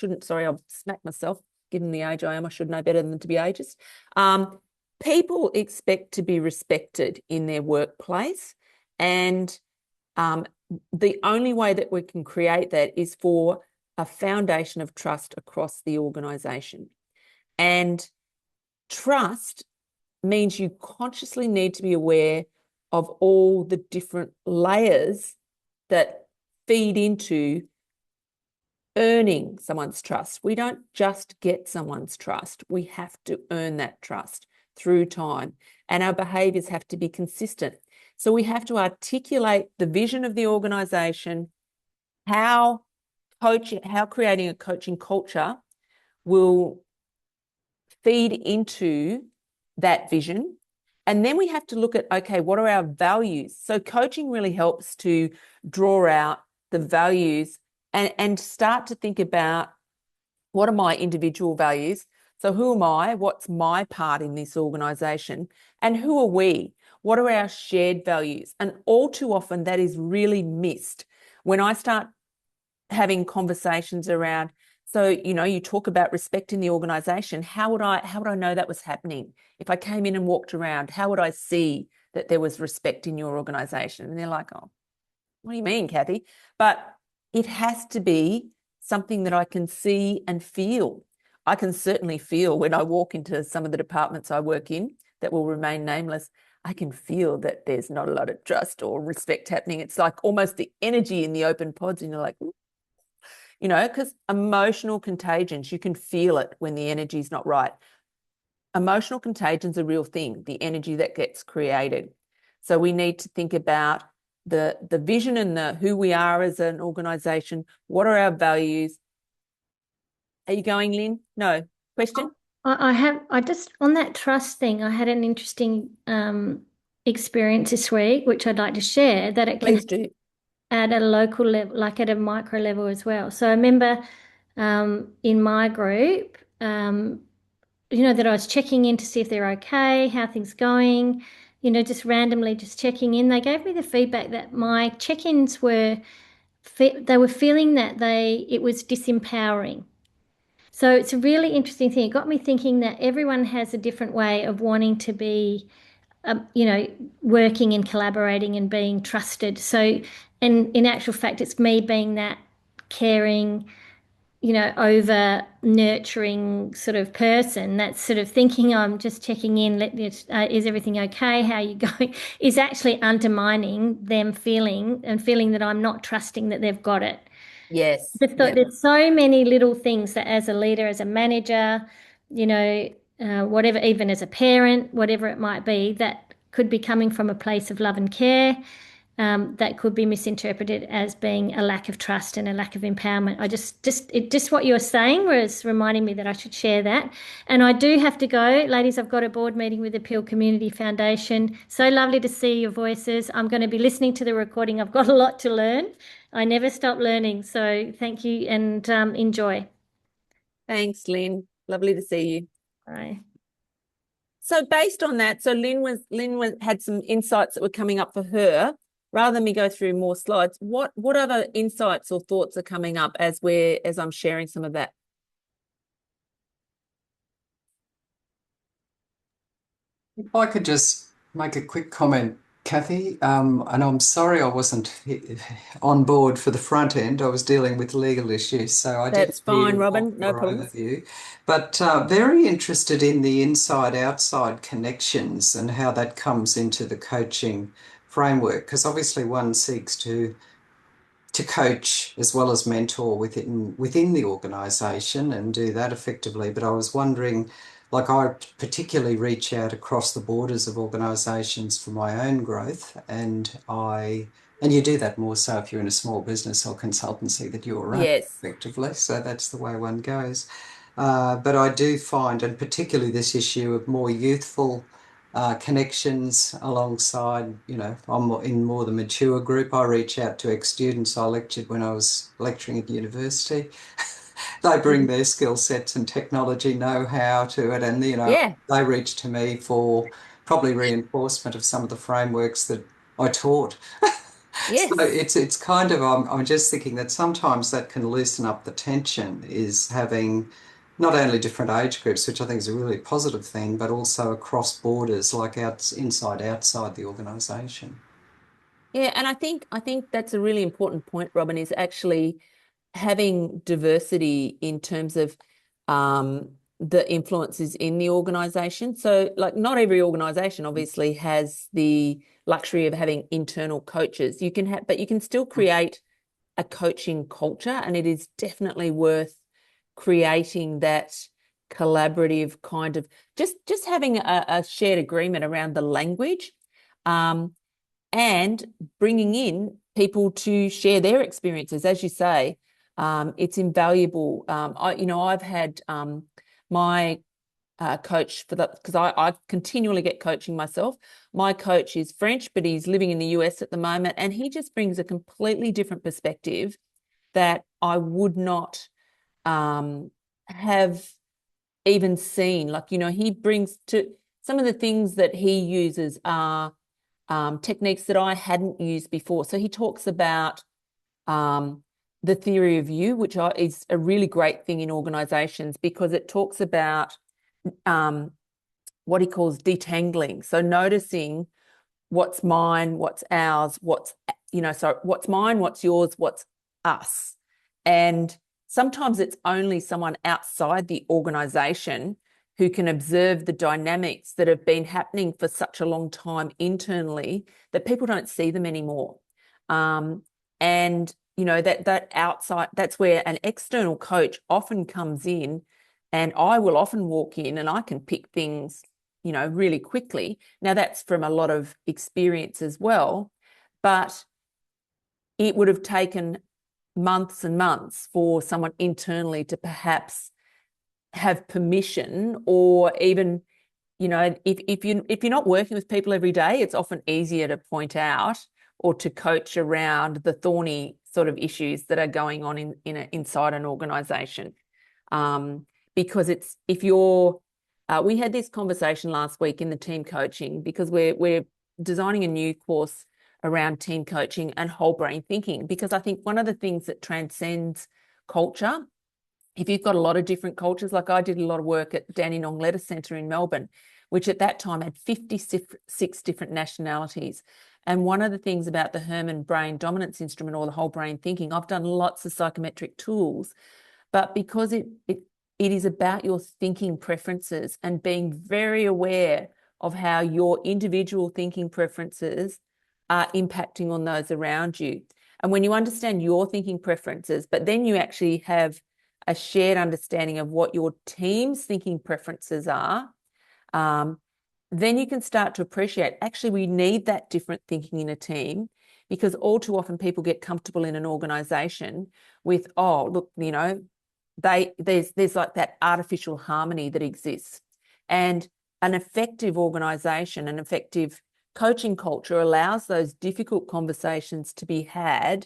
smack myself. given the age I am, I should know better than to be ageist. People expect to be respected in their workplace, and the only way that we can create that is for a foundation of trust across the organisation. And trust means you consciously need to be aware of all the different layers that feed into earning someone's trust. We don't just get someone's trust. We have to earn that trust through time, and our behaviours have to be consistent. So we have to articulate the vision of the organisation, how creating a coaching culture will feed into that vision. And then we have to look at, okay, what are our values? So coaching really helps to draw out the values and start to think about, what are my individual values? So who am I? What's my part in this organisation? And who are we? What are our shared values? And all too often that is really missed. When I start having conversations around, so, you talk about respect in the organisation, how would I know that was happening? If I came in and walked around, how would I see that there was respect in your organisation? And they're like, oh, what do you mean, Kathy? But it has to be something that I can see and feel. I can certainly feel when I walk into some of the departments I work in that will remain nameless, I can feel that there's not a lot of trust or respect happening. It's like almost the energy in the open pods, and you're like, because emotional contagions, you can feel it when the energy is not right. Emotional contagion's a real thing, the energy that gets created. So we need to think about the vision and the who we are as an organisation. What are our values? Are you going, Lynn? No. Question? I just, on that trust thing, I had an interesting experience this week, which I'd like to share, that it can Please do. at a local level, like at a micro level as well. So I remember in my group, that I was checking in to see if they're okay, how things going, just randomly just checking in. They gave me the feedback that my check-ins they were feeling that it was disempowering. So it's a really interesting thing. It got me thinking that everyone has a different way of wanting to be, working and collaborating and being trusted. So, and in actual fact, it's me being that caring, over nurturing sort of person that's sort of thinking, I'm just checking in, is everything okay? How are you going? Is actually undermining them feeling that I'm not trusting that they've got it. Yes. I just thought there's so many little things that as a leader, as a manager, whatever, even as a parent, whatever it might be, that could be coming from a place of love and care, that could be misinterpreted as being a lack of trust and a lack of empowerment. Just what you're saying was reminding me that I should share that. And I do have to go, ladies. I've got a board meeting with the Peel Community Foundation. So lovely to see your voices. I'm going to be listening to the recording. I've got a lot to learn. I never stop learning. So thank you, and enjoy. Thanks, Lynn. Lovely to see you. Bye. So based on that, so Lynn had some insights that were coming up for her. Rather than me go through more slides, what other insights or thoughts are coming up as I'm sharing some of that? If I could just make a quick comment, Kathy, and I'm sorry I wasn't on board for the front end. I was dealing with legal issues, so I didn't That's fine, hear Robin. No your problems. overview. But very interested in the inside-outside connections and how that comes into the coaching framework, because obviously one seeks to coach as well as mentor within the organisation and do that effectively. But I was wondering, like, I particularly reach out across the borders of organisations for my own growth, and you do that more so if you're in a small business or consultancy that you're running effectively. So that's the way one goes. But I do find, and particularly this issue of more youthful connections alongside, I'm in more the mature group. I reach out to ex-students. I lectured when I was lecturing at university. They bring their skill sets and technology know-how to it, and they reach to me for probably reinforcement of some of the frameworks that I taught. Yes. So it's kind of, I'm just thinking that sometimes that can loosen up the tension, is having not only different age groups, which I think is a really positive thing, but also across borders, like inside, outside the organisation. Yeah, and I think that's a really important point, Robin, is actually having diversity in terms of the influences in the organisation. So, like, not every organisation obviously has the luxury of having internal coaches. You can have, but you can still create a coaching culture, and it is definitely worth creating that collaborative kind of just having a shared agreement around the language, and bringing in people to share their experiences. As you say, it's invaluable. I've had my coach for that, because I continually get coaching myself. My coach is French, but he's living in the US at the moment, and he just brings a completely different perspective that I would not have even seen. Like, he brings to some of the things that he uses are techniques that I hadn't used before. So he talks about the theory of you, which is a really great thing in organizations, because it talks about what he calls detangling. So noticing what's mine, what's ours, what's mine, what's yours, what's us. And sometimes it's only someone outside the organization who can observe the dynamics that have been happening for such a long time internally that people don't see them anymore. And that outside, that's where an external coach often comes in, and I will often walk in and I can pick things really quickly. Now, that's from a lot of experience as well, but it would have taken months and months for someone internally to perhaps have permission, or even, if you're not working with people every day, it's often easier to point out or to coach around the thorny sort of issues that are going on inside an organization. Because we had this conversation last week in the team coaching, because we're designing a new course around team coaching and whole brain thinking, because I think one of the things that transcends culture, if you've got a lot of different cultures, like I did a lot of work at Dandenong Lettuce Centre in Melbourne, which at that time had 56 different nationalities. And one of the things about the Herman brain dominance instrument, or the whole brain thinking, I've done lots of psychometric tools, but because it is about your thinking preferences and being very aware of how your individual thinking preferences are impacting on those around you. And when you understand your thinking preferences, but then you actually have a shared understanding of what your team's thinking preferences are, then you can start to appreciate, actually, we need that different thinking in a team, because all too often people get comfortable in an organisation with, oh, look, there's like that artificial harmony that exists. And an effective organisation, an effective coaching culture allows those difficult conversations to be had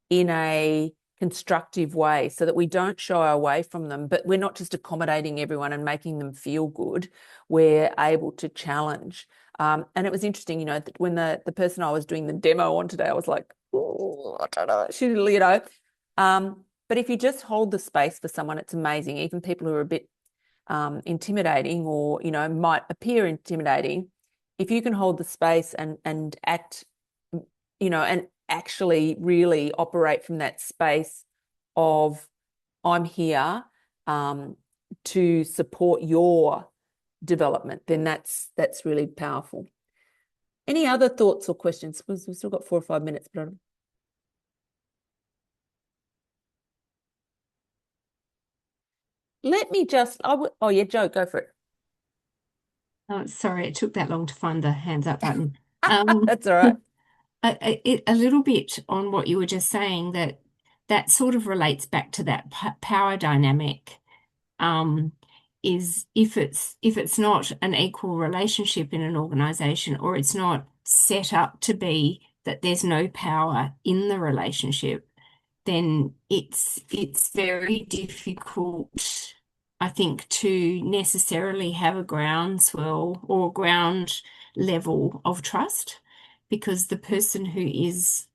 in a constructive way, so that we don't shy away from them, but we're not just accommodating everyone and making them feel good. We're able to challenge. And it was interesting, when the person I was doing the demo on today, I was like, oh, I don't know, but if you just hold the space for someone, it's amazing. Even people who are a bit intimidating, or might appear intimidating, if you can hold the space and act, and actually really operate from that space of, I'm here to support your development, then that's really powerful. Any other thoughts or questions? We've still got 4 or 5 minutes, but let me just, oh yeah, Jo, go for it. Oh, sorry, it took that long to find the hands up button. That's all right. A little bit on what you were just saying, that sort of relates back to that power dynamic. Is if it's not an equal relationship in an organization, or it's not set up to be that there's no power in the relationship, then it's very difficult, I think, to necessarily have a groundswell or ground level of trust, because the person who is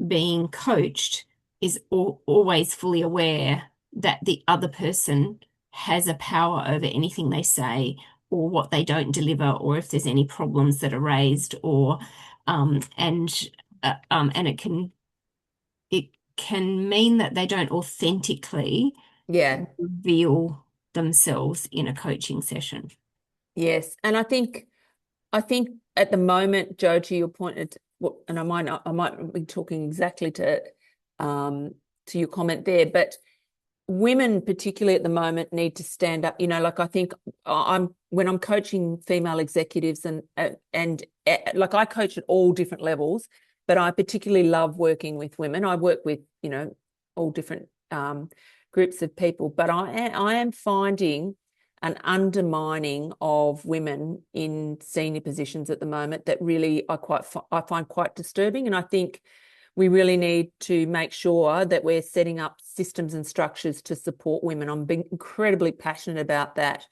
being coached is always fully aware that the other person has a power over anything they say or what they don't deliver, or if there's any problems that are raised, or and it can mean that they don't authentically reveal themselves in a coaching session. Yes. And I think at the moment, Joe, to your point, and I might be talking exactly to your comment there, but women, particularly at the moment, need to stand up. Like I think when I'm coaching female executives and like I coach at all different levels, but I particularly love working with women. I work with all different groups of people, but I am finding an undermining of women in senior positions at the moment that really I find quite disturbing. And I think we really need to make sure that we're setting up systems and structures to support women. I'm being incredibly passionate about that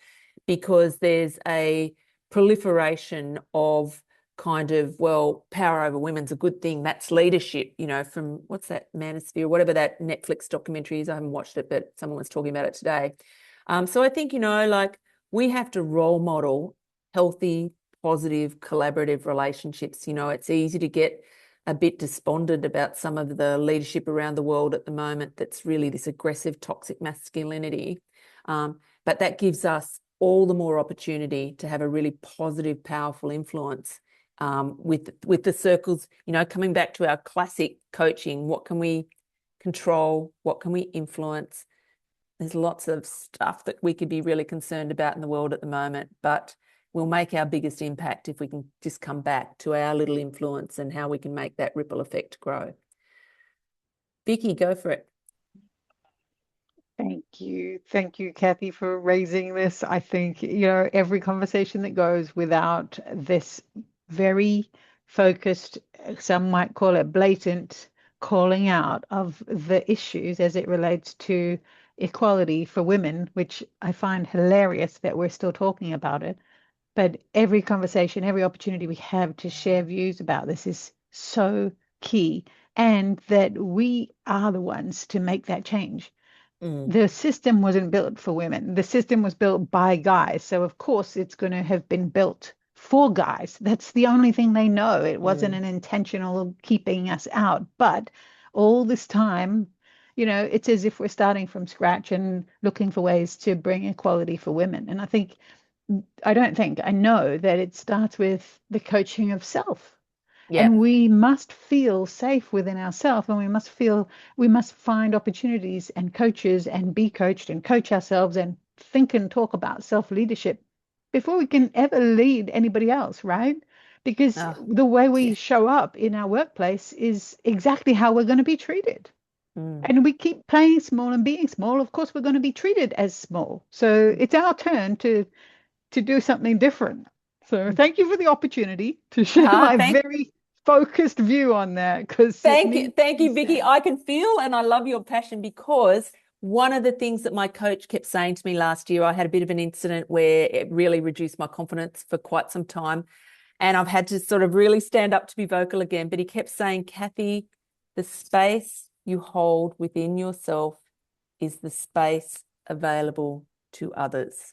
because there's a proliferation of kind of, well, power over women's a good thing. That's leadership, from what's that, Manosphere, whatever that Netflix documentary is. I haven't watched it, but someone was talking about it today. So I think, like we have to role model healthy, positive, collaborative relationships. It's easy to get a bit despondent about some of the leadership around the world at the moment that's really this aggressive, toxic masculinity. But that gives us all the more opportunity to have a really positive, powerful influence with the circles, coming back to our classic coaching. What can we control? What can we influence? There's lots of stuff that we could be really concerned about in the world at the moment, but we'll make our biggest impact if we can just come back to our little influence and how we can make that ripple effect grow. Vicky, go for it. Thank you. Thank you, Kathy, for raising this. I think, every conversation that goes without this very focused, some might call it blatant, calling out of the issues as it relates to equality for women, which I find hilarious that we're still talking about it. But every conversation, every opportunity we have to share views about this is so key, and that we are the ones to make that change. The system wasn't built for women. The system was built by guys. So of course it's going to have been built for guys. That's the only thing they know. It wasn't an intentional keeping us out. But all this time, it's as if we're starting from scratch and looking for ways to bring equality for women. And I know that it starts with the coaching of self. And we must feel safe within ourselves, and we must find opportunities and coaches and be coached and coach ourselves and think and talk about self-leadership before we can ever lead anybody else, right? Because the way we show up in our workplace is exactly how we're going to be treated. And we keep playing small and being small. Of course, we're going to be treated as small. So it's our turn to do something different. So thank you for the opportunity to share my very focused view on that. Because thank you, Vicky. I can feel and I love your passion, because one of the things that my coach kept saying to me last year, I had a bit of an incident where it really reduced my confidence for quite some time, and I've had to sort of really stand up to be vocal again. But he kept saying, Kathy, the space you hold within yourself is the space available to others.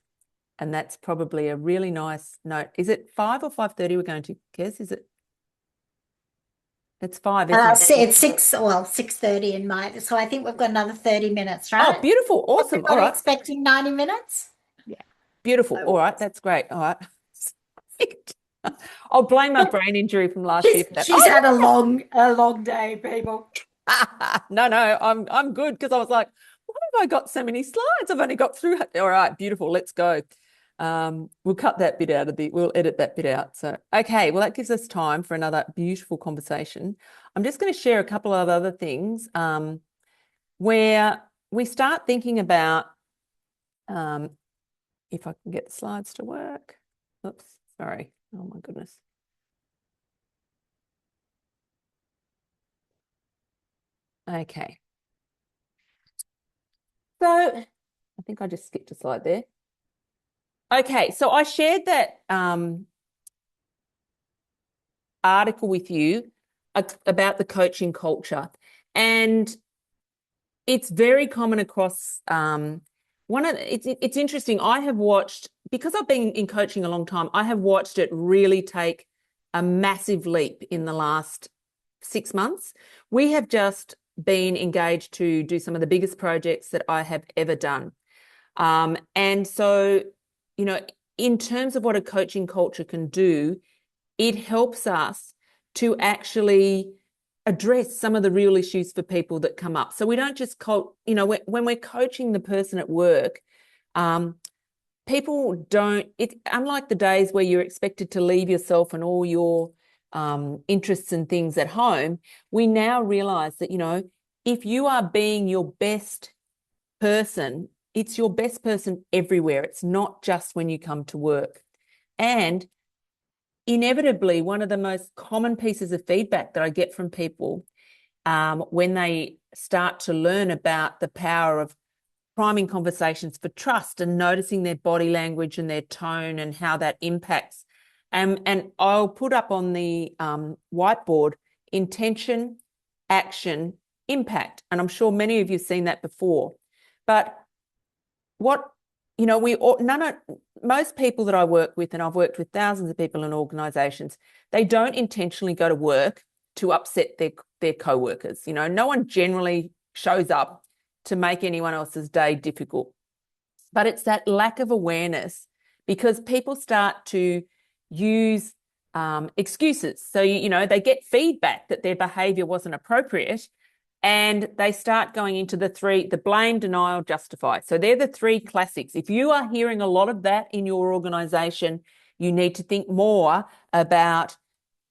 And that's probably a really nice note. Is it 5 or 5:30 we're going to, Kez? Is it? It's 5, isn't it? It's 6:30 in my, so I think we've got another 30 minutes, right? Oh, beautiful. Awesome. All right. Expecting 90 minutes? Yeah. Beautiful. All right. That's great. All right. I'll blame my brain injury from last year for that. She's had a long day, people. No, I'm good, because I was like, why have I got so many slides? I've only got through. All right, beautiful. Let's go. We'll cut that bit out we'll edit that bit out. So, okay, well, that gives us time for another beautiful conversation. I'm just going to share a couple of other things where we start thinking about, if I can get the slides to work. Oops, sorry. Oh my goodness. Okay. So I think I just skipped a slide there. Okay, so I shared that article with you about the coaching culture, and it's very common across it's interesting. I have watched, because I've been in coaching a long time, I have watched it really take a massive leap in the last 6 months. We have just been engaged to do some of the biggest projects that I have ever done. And so, you know, in terms of what a coaching culture can do, it helps us to actually address some of the real issues for people that come up. So we don't just when we're coaching the person at work, people don't, unlike the days where you're expected to leave yourself and all your interests and things at home, we now realize that, you know, if you are being your best person, it's your best person everywhere. It's not just when you come to work. And inevitably, one of the most common pieces of feedback that I get from people when they start to learn about the power of priming conversations for trust and noticing their body language and their tone and how that impacts. And I'll put up on the whiteboard intention, action, impact. And I'm sure many of you have seen that before. But most people that I work with, and I've worked with thousands of people in organizations, they don't intentionally go to work to upset their co-workers. You know, no one generally shows up to make anyone else's day difficult. But it's that lack of awareness, because people start to use excuses. So, you know, they get feedback that their behavior wasn't appropriate, and they start going into the blame, denial, justify. So they're the three classics. If you are hearing a lot of that in your organization, you need to think more about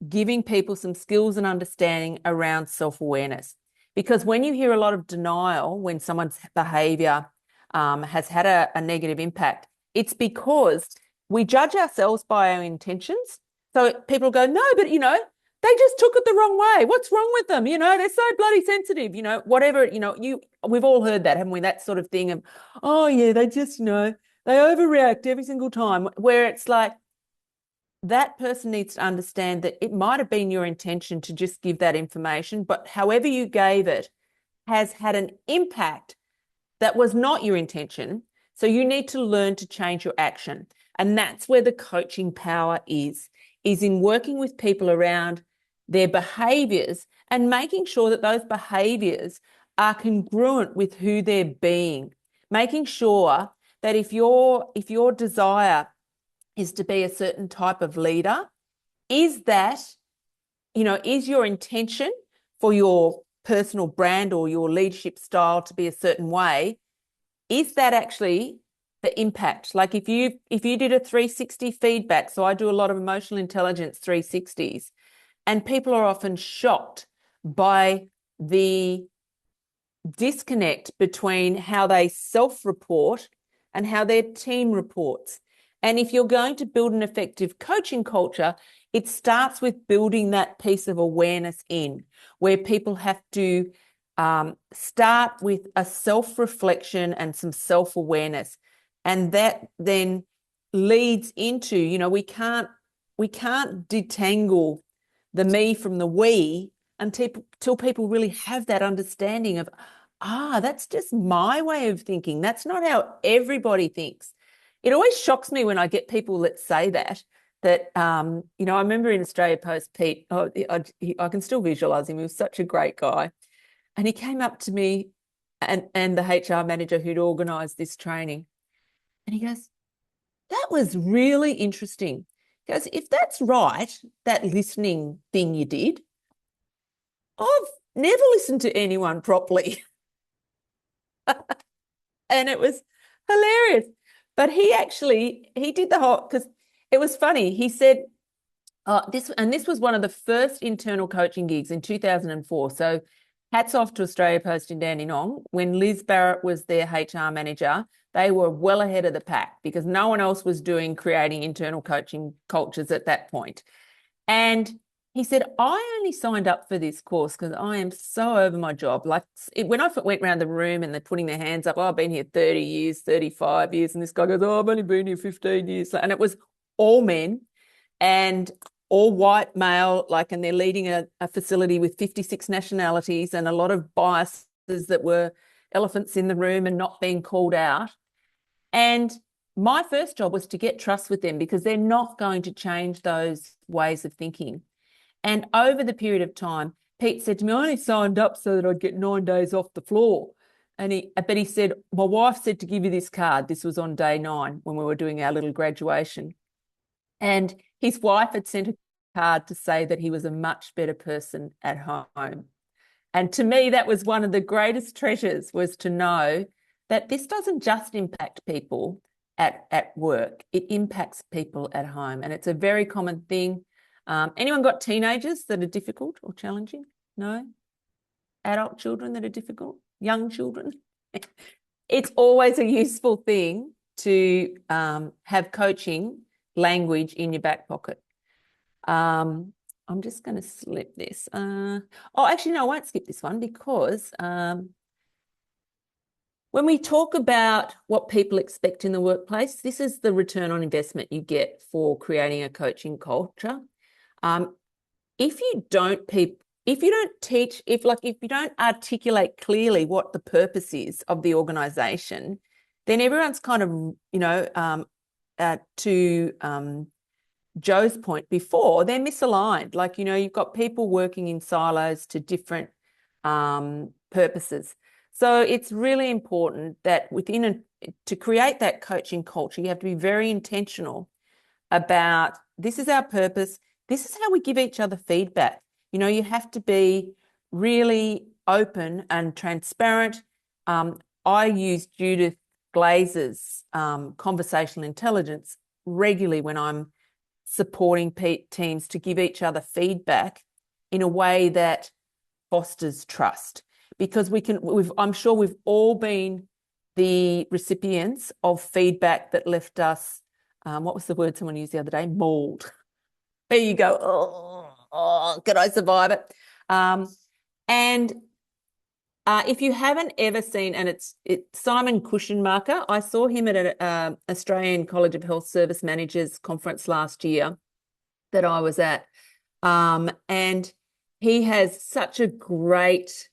giving people some skills and understanding around self-awareness. Because when you hear a lot of denial, when someone's behavior has had a negative impact, it's because we judge ourselves by our intentions. So people go, no, but, you know, they just took it the wrong way. What's wrong with them? You know, they're so bloody sensitive, you know, whatever, you know, we've all heard that, haven't we? That sort of thing of, oh yeah, they just, you know, they overreact every single time, where it's like, that person needs to understand that it might have been your intention to just give that information, but however you gave it has had an impact that was not your intention. So you need to learn to change your action. And that's where the coaching power is in working with people around their behaviors and making sure that those behaviors are congruent with who they're being, making sure that if your desire is to be a certain type of leader, is your intention for your personal brand or your leadership style to be a certain way, is that actually the impact? Like if you did a 360 feedback, so I do a lot of emotional intelligence 360s, and people are often shocked by the disconnect between how they self-report and how their team reports. And if you're going to build an effective coaching culture, it starts with building that piece of awareness in, where people have to start with a self-reflection and some self-awareness. And that then leads into, you know, we can't detangle the me from the we until people really have that understanding of, that's just my way of thinking. That's not how everybody thinks. It always shocks me when I get people that say that, you know, I remember in Australia Post, Pete, I can still visualize him. He was such a great guy. And he came up to me and the HR manager who'd organised this training. And he goes, that was really interesting. He goes, if that's right, that listening thing you did, I've never listened to anyone properly. And it was hilarious. But he did the whole, because it was funny. He said, this was one of the first internal coaching gigs in 2004. So hats off to Australia Post in Dandenong. When Liz Barrett was their HR manager, they were well ahead of the pack because no one else was creating internal coaching cultures at that point. And he said, I only signed up for this course because I am so over my job. Like when I went around the room and they're putting their hands up, I've been here 30 years, 35 years. And this guy goes, I've only been here 15 years. And it was all men and all white male, and they're leading a facility with 56 nationalities and a lot of biases that were elephants in the room and not being called out. And my first job was to get trust with them because they're not going to change those ways of thinking. And over the period of time, Pete said to me, I only signed up so that I'd get 9 days off the floor. But he said, my wife said to give you this card. This was on day 9 when we were doing our little graduation. And his wife had sent a card to say that he was a much better person at home. And to me, that was one of the greatest treasures, was to know that this doesn't just impact people at work. It impacts people at home. And it's a very common thing. Anyone got teenagers that are difficult or challenging? No? Adult children that are difficult? Young children? It's always a useful thing to have coaching language in your back pocket. I'm just going to slip this. Actually, no, I won't skip this one because when we talk about what people expect in the workplace, this is the return on investment you get for creating a coaching culture. If you don't articulate clearly what the purpose is of the organization, then everyone's kind of, to Joe's point before, they're misaligned. Like, you've got people working in silos to different purposes. So it's really important that to create that coaching culture, you have to be very intentional about, this is our purpose. This is how we give each other feedback. You have to be really open and transparent. I use Judith Glazer's conversational intelligence regularly when I'm supporting teams to give each other feedback in a way that fosters trust. Because I'm sure we've all been the recipients of feedback that left us, what was the word someone used the other day? Mauled. There you go. Could I survive it? If you haven't ever seen, and it's Simon Cushionmarker, I saw him at an Australian College of Health Service Managers conference last year that I was at. And he has such a great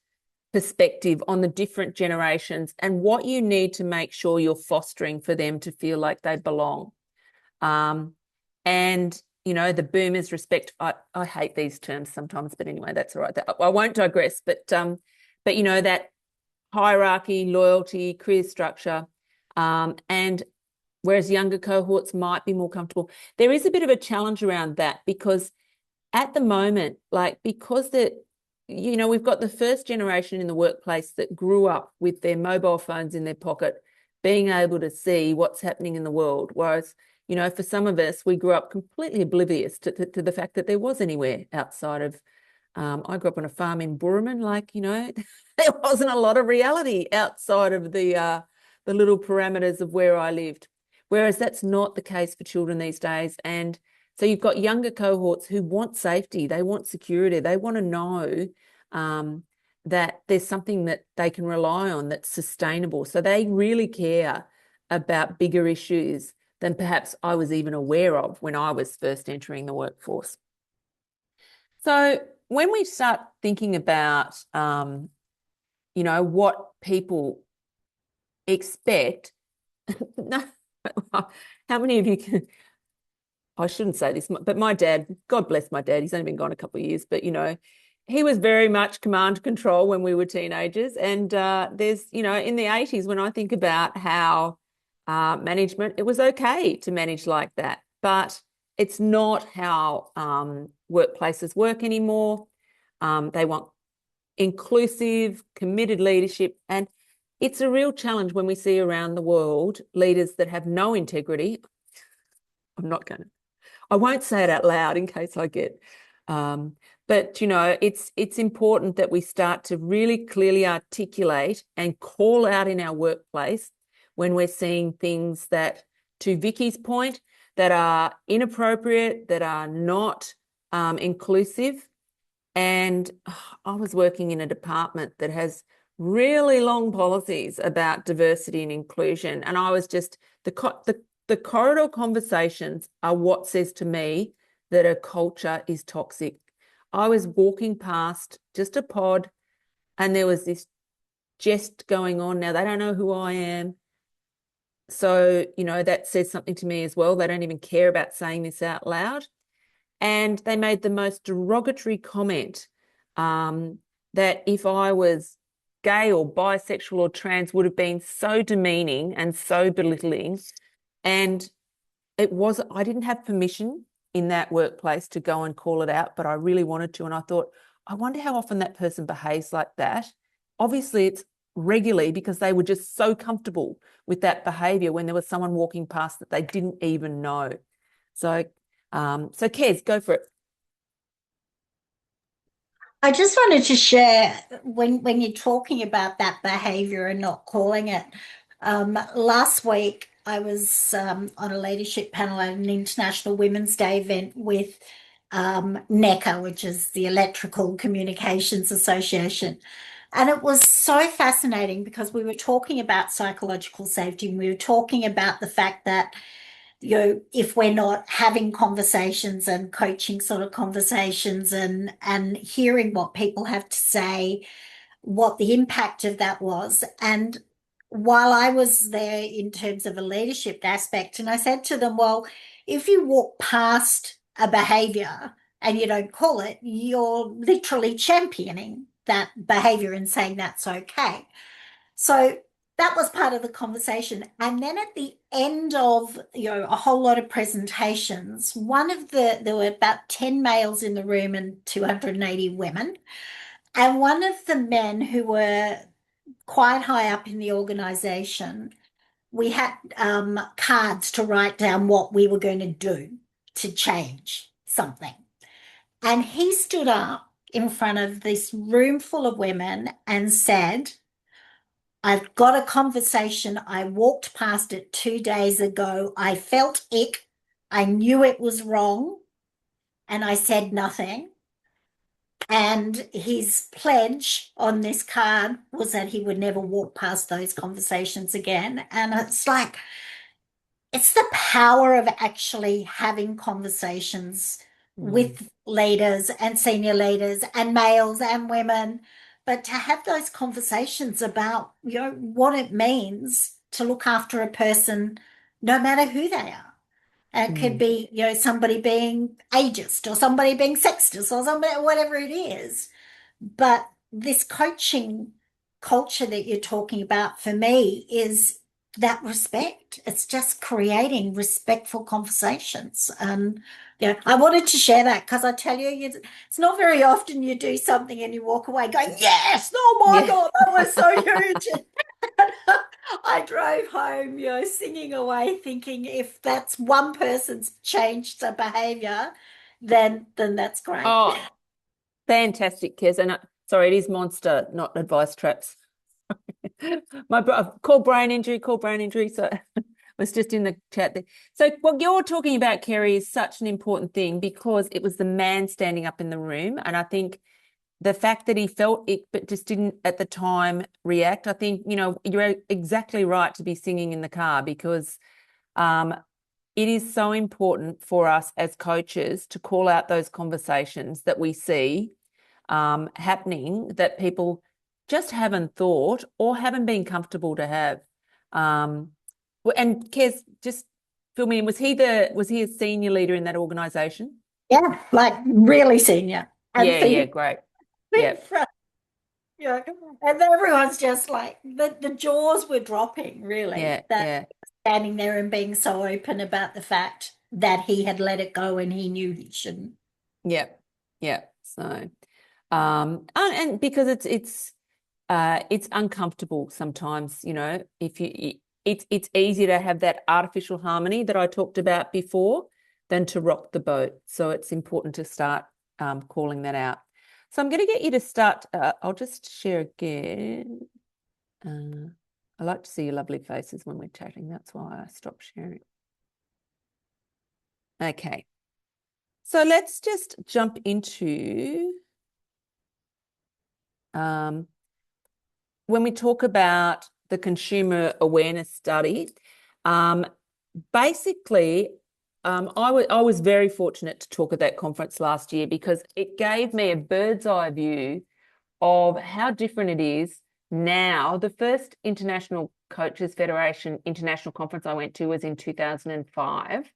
perspective on the different generations and what you need to make sure you're fostering for them to feel like they belong. The boomers respect, I hate these terms sometimes, but anyway, that's all right. I won't digress, but that hierarchy, loyalty, career structure, and whereas younger cohorts might be more comfortable. There is a bit of a challenge around that because at the moment, because we've got the first generation in the workplace that grew up with their mobile phones in their pocket, being able to see what's happening in the world. Whereas, for some of us, we grew up completely oblivious to the fact that there was anywhere outside of, I grew up on a farm in Burraman, there wasn't a lot of reality outside of the little parameters of where I lived. Whereas that's not the case for children these days. And so you've got younger cohorts who want safety, they want security, they want to know that there's something that they can rely on that's sustainable. So they really care about bigger issues than perhaps I was even aware of when I was first entering the workforce. So when we start thinking about, what people expect, how many of you can... I shouldn't say this, but my dad, God bless my dad, he's only been gone a couple of years, but, he was very much command control when we were teenagers. And there's, in the 80s, when I think about how management, it was okay to manage like that, but it's not how workplaces work anymore. They want inclusive, committed leadership. And it's a real challenge when we see around the world leaders that have no integrity. I won't say it out loud in case I get, but it's important that we start to really clearly articulate and call out in our workplace when we're seeing things that, to Vicky's point, that are inappropriate, that are not inclusive. And I was working in a department that has really long policies about diversity and inclusion, and I was just the corridor conversations are what says to me that a culture is toxic. I was walking past just a pod and there was this jest going on. Now, they don't know who I am. So, you know, that says something to me as well. They don't even care about saying this out loud. And they made the most derogatory comment that if I was gay or bisexual or trans would have been so demeaning and so belittling. And I didn't have permission in that workplace to go and call it out, but I really wanted to. And I thought, I wonder how often that person behaves like that. Obviously, it's regularly because they were just so comfortable with that behavior when there was someone walking past that they didn't even know. So, Kez, go for it. I just wanted to share when you're talking about that behavior and not calling it. Last week, I was on a leadership panel at an International Women's Day event with NECA, which is the Electrical Communications Association. And it was so fascinating because we were talking about psychological safety, and we were talking about the fact that, you know, if we're not having conversations and coaching sort of conversations and hearing what people have to say, what the impact of that was. And while I was there in terms of a leadership aspect, and I said to them, well, if you walk past a behavior and you don't call it, you're literally championing that behavior and saying that's okay. So that was part of the conversation. And then at the end of, you know, a whole lot of presentations, there were about 10 males in the room and 280 women. And one of the men who were quite high up in the organization, we had cards to write down what we were going to do to change something. And he stood up in front of this room full of women and said, I've got a conversation. I walked past it 2 days ago. I felt ick. I knew it was wrong. And I said nothing. And his pledge on this card was that he would never walk past those conversations again. And it's like, it's the power of actually having conversations with leaders and senior leaders and males and women, but to have those conversations about, you know, what it means to look after a person, no matter who they are. And it could be, you know, somebody being ageist or somebody being sexist or somebody, whatever it is. But this coaching culture that you're talking about for me is that respect. It's just creating respectful conversations. And you know, I wanted to share that because I tell you, it's not very often you do something and you walk away going, yes, oh my God, that was so huge. I drove home, you know, singing away, thinking if that's one person's changed their behavior, then that's great. Oh, fantastic, Kez. And sorry, it is Monster, not advice traps. Call brain injury. So I was just in the chat there. So what you're talking about, Kerry, is such an important thing because it was the man standing up in the room. And I think the fact that he felt it but just didn't at the time react, I think, you know, you're exactly right to be singing in the car because it is so important for us as coaches to call out those conversations that we see happening that people just haven't thought or haven't been comfortable to have. And Kez, just fill me in, was he a senior leader in that organisation? Yeah, like really senior. And yeah, great. Yeah. Yeah. And everyone's just like the jaws were dropping, really. Yeah. Standing there and being so open about the fact that he had let it go and he knew he shouldn't. Yeah. So and because it's uncomfortable sometimes, you know, it's easier to have that artificial harmony that I talked about before than to rock the boat. So it's important to start calling that out. So I'm going to get you to start. I'll just share again. I like to see your lovely faces when we're chatting. That's why I stopped sharing. Okay. So let's just jump into when we talk about the consumer awareness study. Basically, I was very fortunate to talk at that conference last year because it gave me a bird's eye view of how different it is now. The first International Coaches Federation International Conference I went to was in 2005.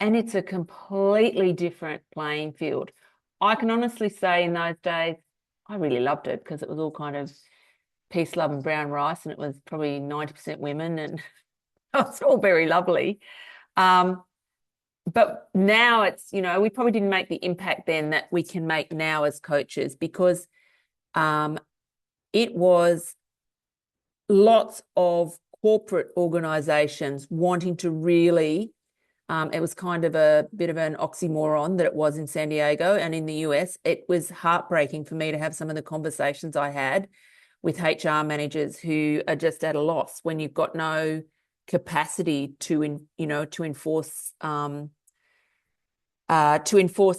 And it's a completely different playing field. I can honestly say in those days, I really loved it because it was all kind of peace, love, and brown rice, and it was probably 90% women, and it was all very lovely. But now it's, we probably didn't make the impact then that we can make now as coaches, because it was lots of corporate organizations wanting to really, it was kind of a bit of an oxymoron that it was in San Diego and in the US. It was heartbreaking for me to have some of the conversations I had with HR managers who are just at a loss when you've got no capacity to enforce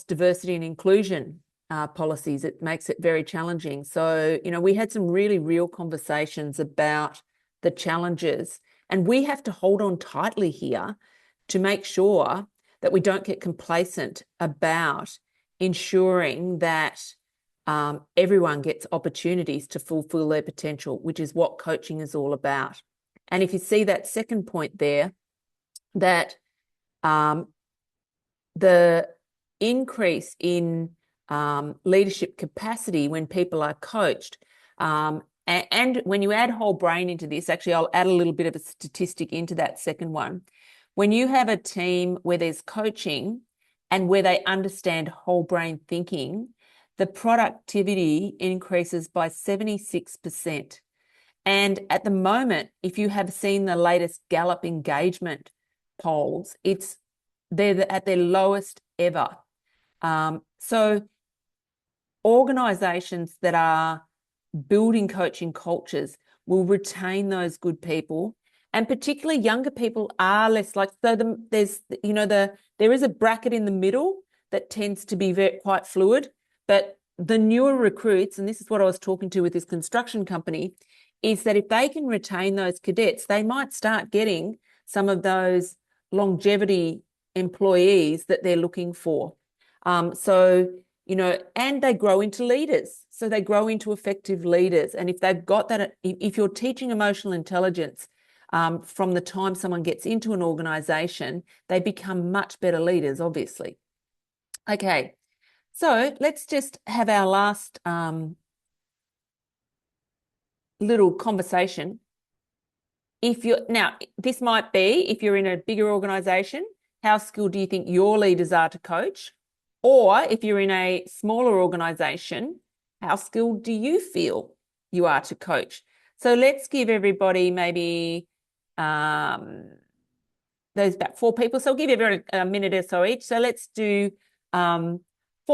diversity and inclusion policies. It makes it very challenging. So, we had some really real conversations about the challenges, and we have to hold on tightly here to make sure that we don't get complacent about ensuring that everyone gets opportunities to fulfill their potential, which is what coaching is all about. And if you see that second point there, that the increase in leadership capacity when people are coached, and when you add whole brain into this, actually, I'll add a little bit of a statistic into that second one. When you have a team where there's coaching and where they understand whole brain thinking, the productivity increases by 76%. And at the moment, if you have seen the latest Gallup engagement polls, they're at their lowest ever. So organizations that are building coaching cultures will retain those good people, and particularly younger people are less like, so there is a bracket in the middle that tends to be quite fluid, but the newer recruits, and this is what I was talking to with this construction company, is that if they can retain those cadets, they might start getting some of those longevity employees that they're looking for. And they grow into leaders. So they grow into effective leaders. And if they've got that, if you're teaching emotional intelligence from the time someone gets into an organization, they become much better leaders, obviously. Okay, so let's just have our last little conversation. This might be, if you're in a bigger organization, how skilled do you think your leaders are to coach? Or if you're in a smaller organization, how skilled do you feel you are to coach? So let's give everybody maybe there's about 4 people. So I'll give everyone a minute or so each. So let's do 4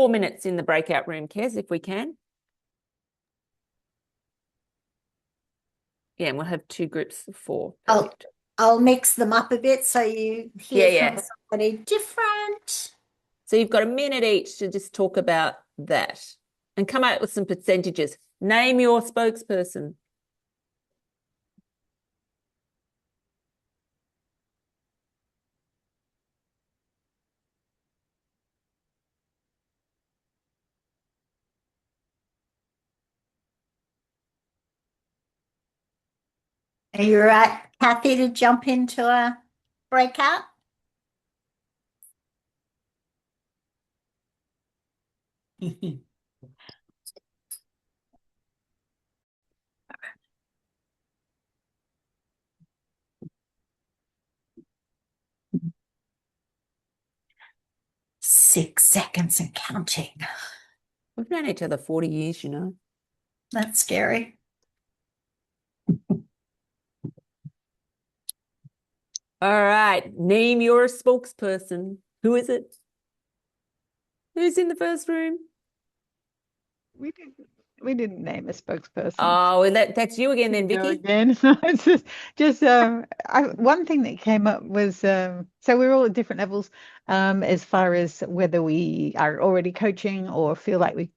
minutes in the breakout room, Kez, if we can. Yeah, and we'll have 2 groups of 4. Perfect. I'll mix them up a bit so you hear from somebody different. So you've got a minute each to just talk about that and come out with some percentages. Name your spokesperson. Are you right, Kathy, to jump into a breakout? Six seconds and counting. We've known each other 40 years, you know. That's scary. All right, name your spokesperson. Who is it? Who's in the first room? We didn't name a spokesperson. Oh, well, that's you again then, Go Vicky. again. It's just one thing that came up was so we're all at different levels as far as whether we are already coaching or feel like we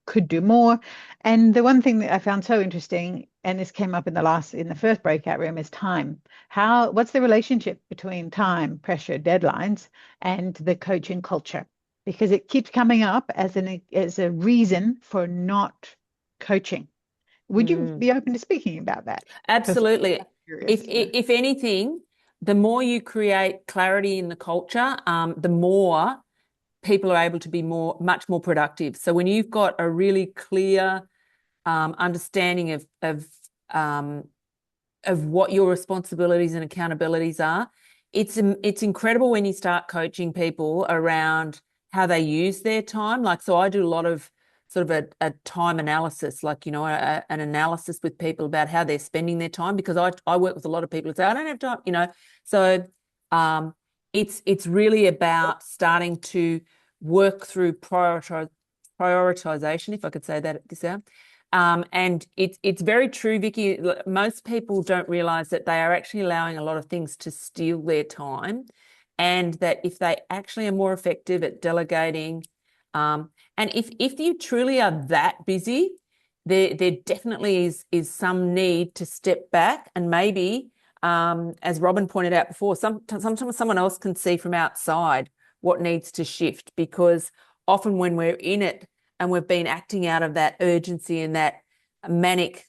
could do more. And the one thing that I found so interesting, and this came up in the first breakout room, is time. What's the relationship between time, pressure, deadlines, and the coaching culture? Because it keeps coming up as a reason for not coaching. Would you be open to speaking about that? Absolutely. Curious. If anything, the more you create clarity in the culture, the more people are able to be much more productive. So when you've got a really clear understanding of what your responsibilities and accountabilities are, it's incredible when you start coaching people around how they use their time. Like, so I do a lot of sort of a time analysis, like, an analysis with people about how they're spending their time, because I work with a lot of people who say, I don't have time, So it's really about starting to work through prioritization, if I could say that at this hour. And it's very true, Vicky. Most people don't realize that they are actually allowing a lot of things to steal their time, and that if they actually are more effective at delegating, and if you truly are that busy, there definitely is some need to step back and maybe, as Robin pointed out before, sometimes someone else can see from outside what needs to shift, because often when we're in it and we've been acting out of that urgency and that manic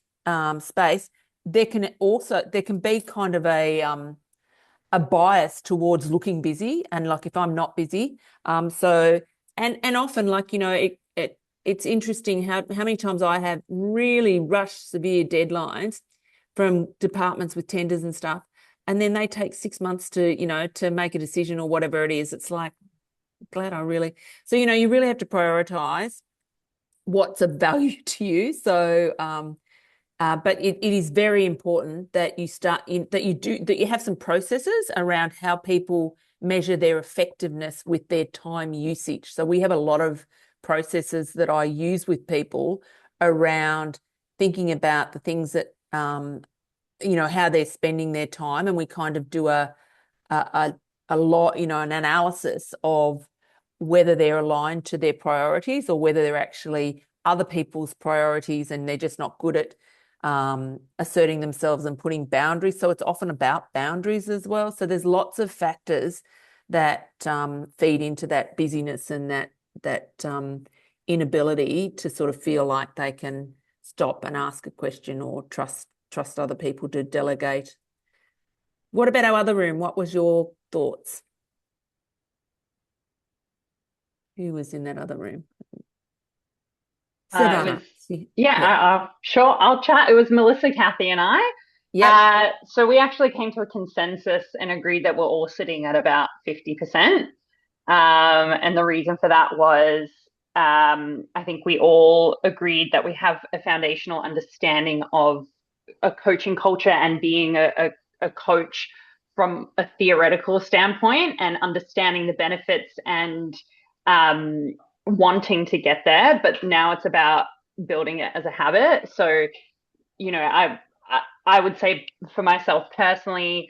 space, there can be kind of a bias towards looking busy, and like if I'm not busy, and often, like, it's interesting how many times I have really rushed severe deadlines from departments with tenders and stuff, and then they take 6 months to make a decision or whatever it is. It's like, glad I really. So you really have to prioritize what's of value to you. So, but it is very important that you have some processes around how people measure their effectiveness with their time usage. So we have a lot of processes that I use with people around thinking about the things that, how they're spending their time, and we kind of do a lot, an analysis of whether they're aligned to their priorities or whether they're actually other people's priorities and they're just not good at asserting themselves and putting boundaries. So it's often about boundaries as well. So there's lots of factors that feed into that busyness and that inability to sort of feel like they can stop and ask a question or trust other people to delegate. What about our other room? What was your thoughts? Who was in that other room? Savannah. Sure, I'll chat. It was Melissa, Kathy, and I. Yeah. So we actually came to a consensus and agreed that we're all sitting at about 50%. And the reason for that was, I think we all agreed that we have a foundational understanding of a coaching culture and being a coach from a theoretical standpoint, and understanding the benefits and wanting to get there. But now it's about building it as a habit. So, I would say for myself personally,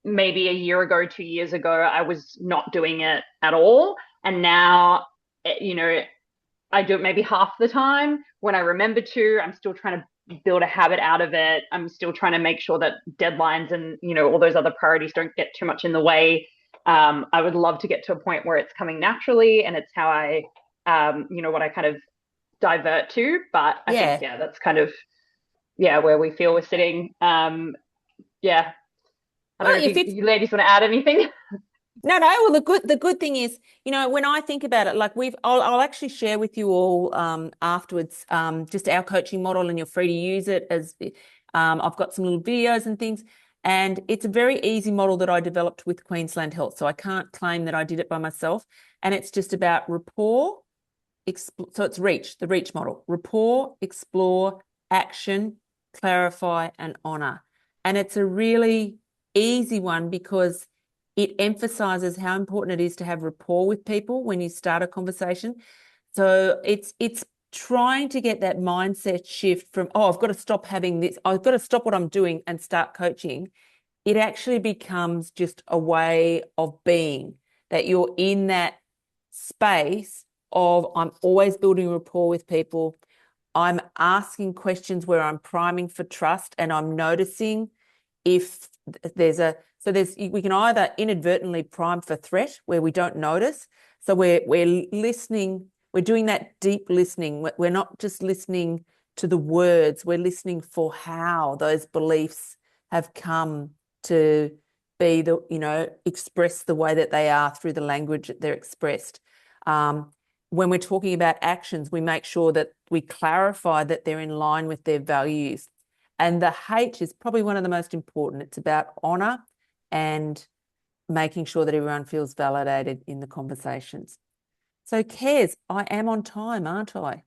maybe a year ago, 2 years ago, I was not doing it at all. And now, I do it maybe half the time when I remember to. I'm still trying to build a habit out of it. I'm still trying to make sure that deadlines and, all those other priorities don't get too much in the way. I would love to get to a point where it's coming naturally and it's how I, what I kind of divert to. But I think, that's kind of, where we feel we're sitting. I don't know if you ladies want to add anything. No. Well, the good thing is, when I think about it, like I'll actually share with you all afterwards just our coaching model, and you're free to use it as I've got some little videos and things, and it's a very easy model that I developed with Queensland Health. So I can't claim that I did it by myself, and it's just about rapport. So it's the reach model: rapport, explore, action, clarify, and honor. And it's a really easy one because it emphasizes how important it is to have rapport with people when you start a conversation. So it's trying to get that mindset shift from, I've got to stop having this, I've got to stop what I'm doing and start coaching. It actually becomes just a way of being, that you're in that space of, I'm always building rapport with people. I'm asking questions where I'm priming for trust, and I'm noticing if we can either inadvertently prime for threat where we don't notice. So we're listening, we're doing that deep listening. We're not just listening to the words. We're listening for how those beliefs have come to be expressed the way that they are through the language that they're expressed. When we're talking about actions, we make sure that we clarify that they're in line with their values. And the H is probably one of the most important. It's about honour and making sure that everyone feels validated in the conversations. So, Kez, I am on time, aren't I?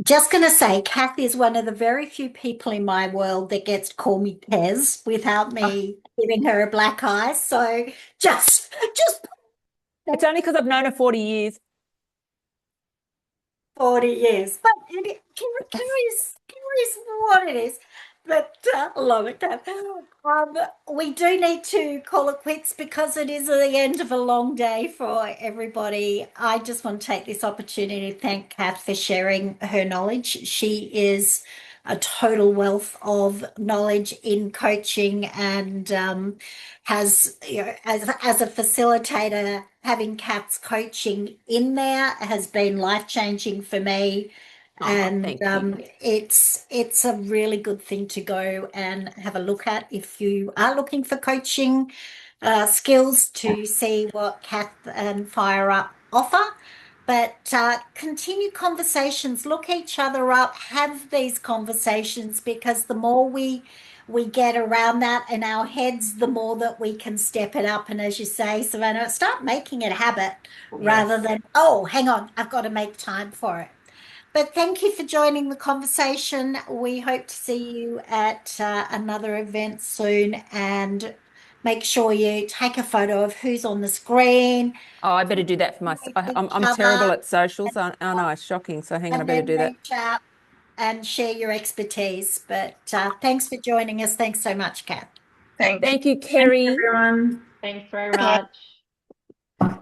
Just going to say, Kath is one of the very few people in my world that gets to call me Kez without me giving her a black eye. So just It's only because I've known her 40 years. 40 years. But carries what it is. But I love it, Kath. We do need to call it quits because it is the end of a long day for everybody. I just want to take this opportunity to thank Kath for sharing her knowledge. She is a total wealth of knowledge in coaching and has, as a facilitator, having Kath's coaching in there has been life-changing for me. And it's a really good thing to go and have a look at if you are looking for coaching skills to see what Kath and FIREUP offer. But continue conversations, look each other up, have these conversations, because the more we get around that in our heads, the more that we can step it up. And as you say, Savannah, start making it a habit rather than, oh, hang on, I've got to make time for it. But thank you for joining the conversation. We hope to see you at another event soon, and make sure you take a photo of who's on the screen. Oh, I better do that for myself. I'm terrible at socials. I know, it's shocking. So hang on, I better do that. Reach out and share your expertise. But thanks for joining us. Thanks so much, Kath. Thank you, Kerry. Thanks, everyone. Thanks very much.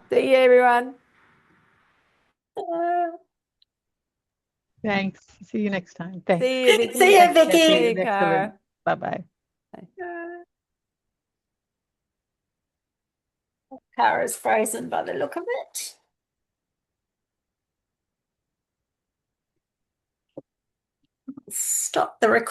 See you, everyone. Thanks. See you next time. Thanks. See you, Vicky. See you, Vicky. See you, Cara. Bye-bye. Cara's frozen by the look of it. Stop the recording.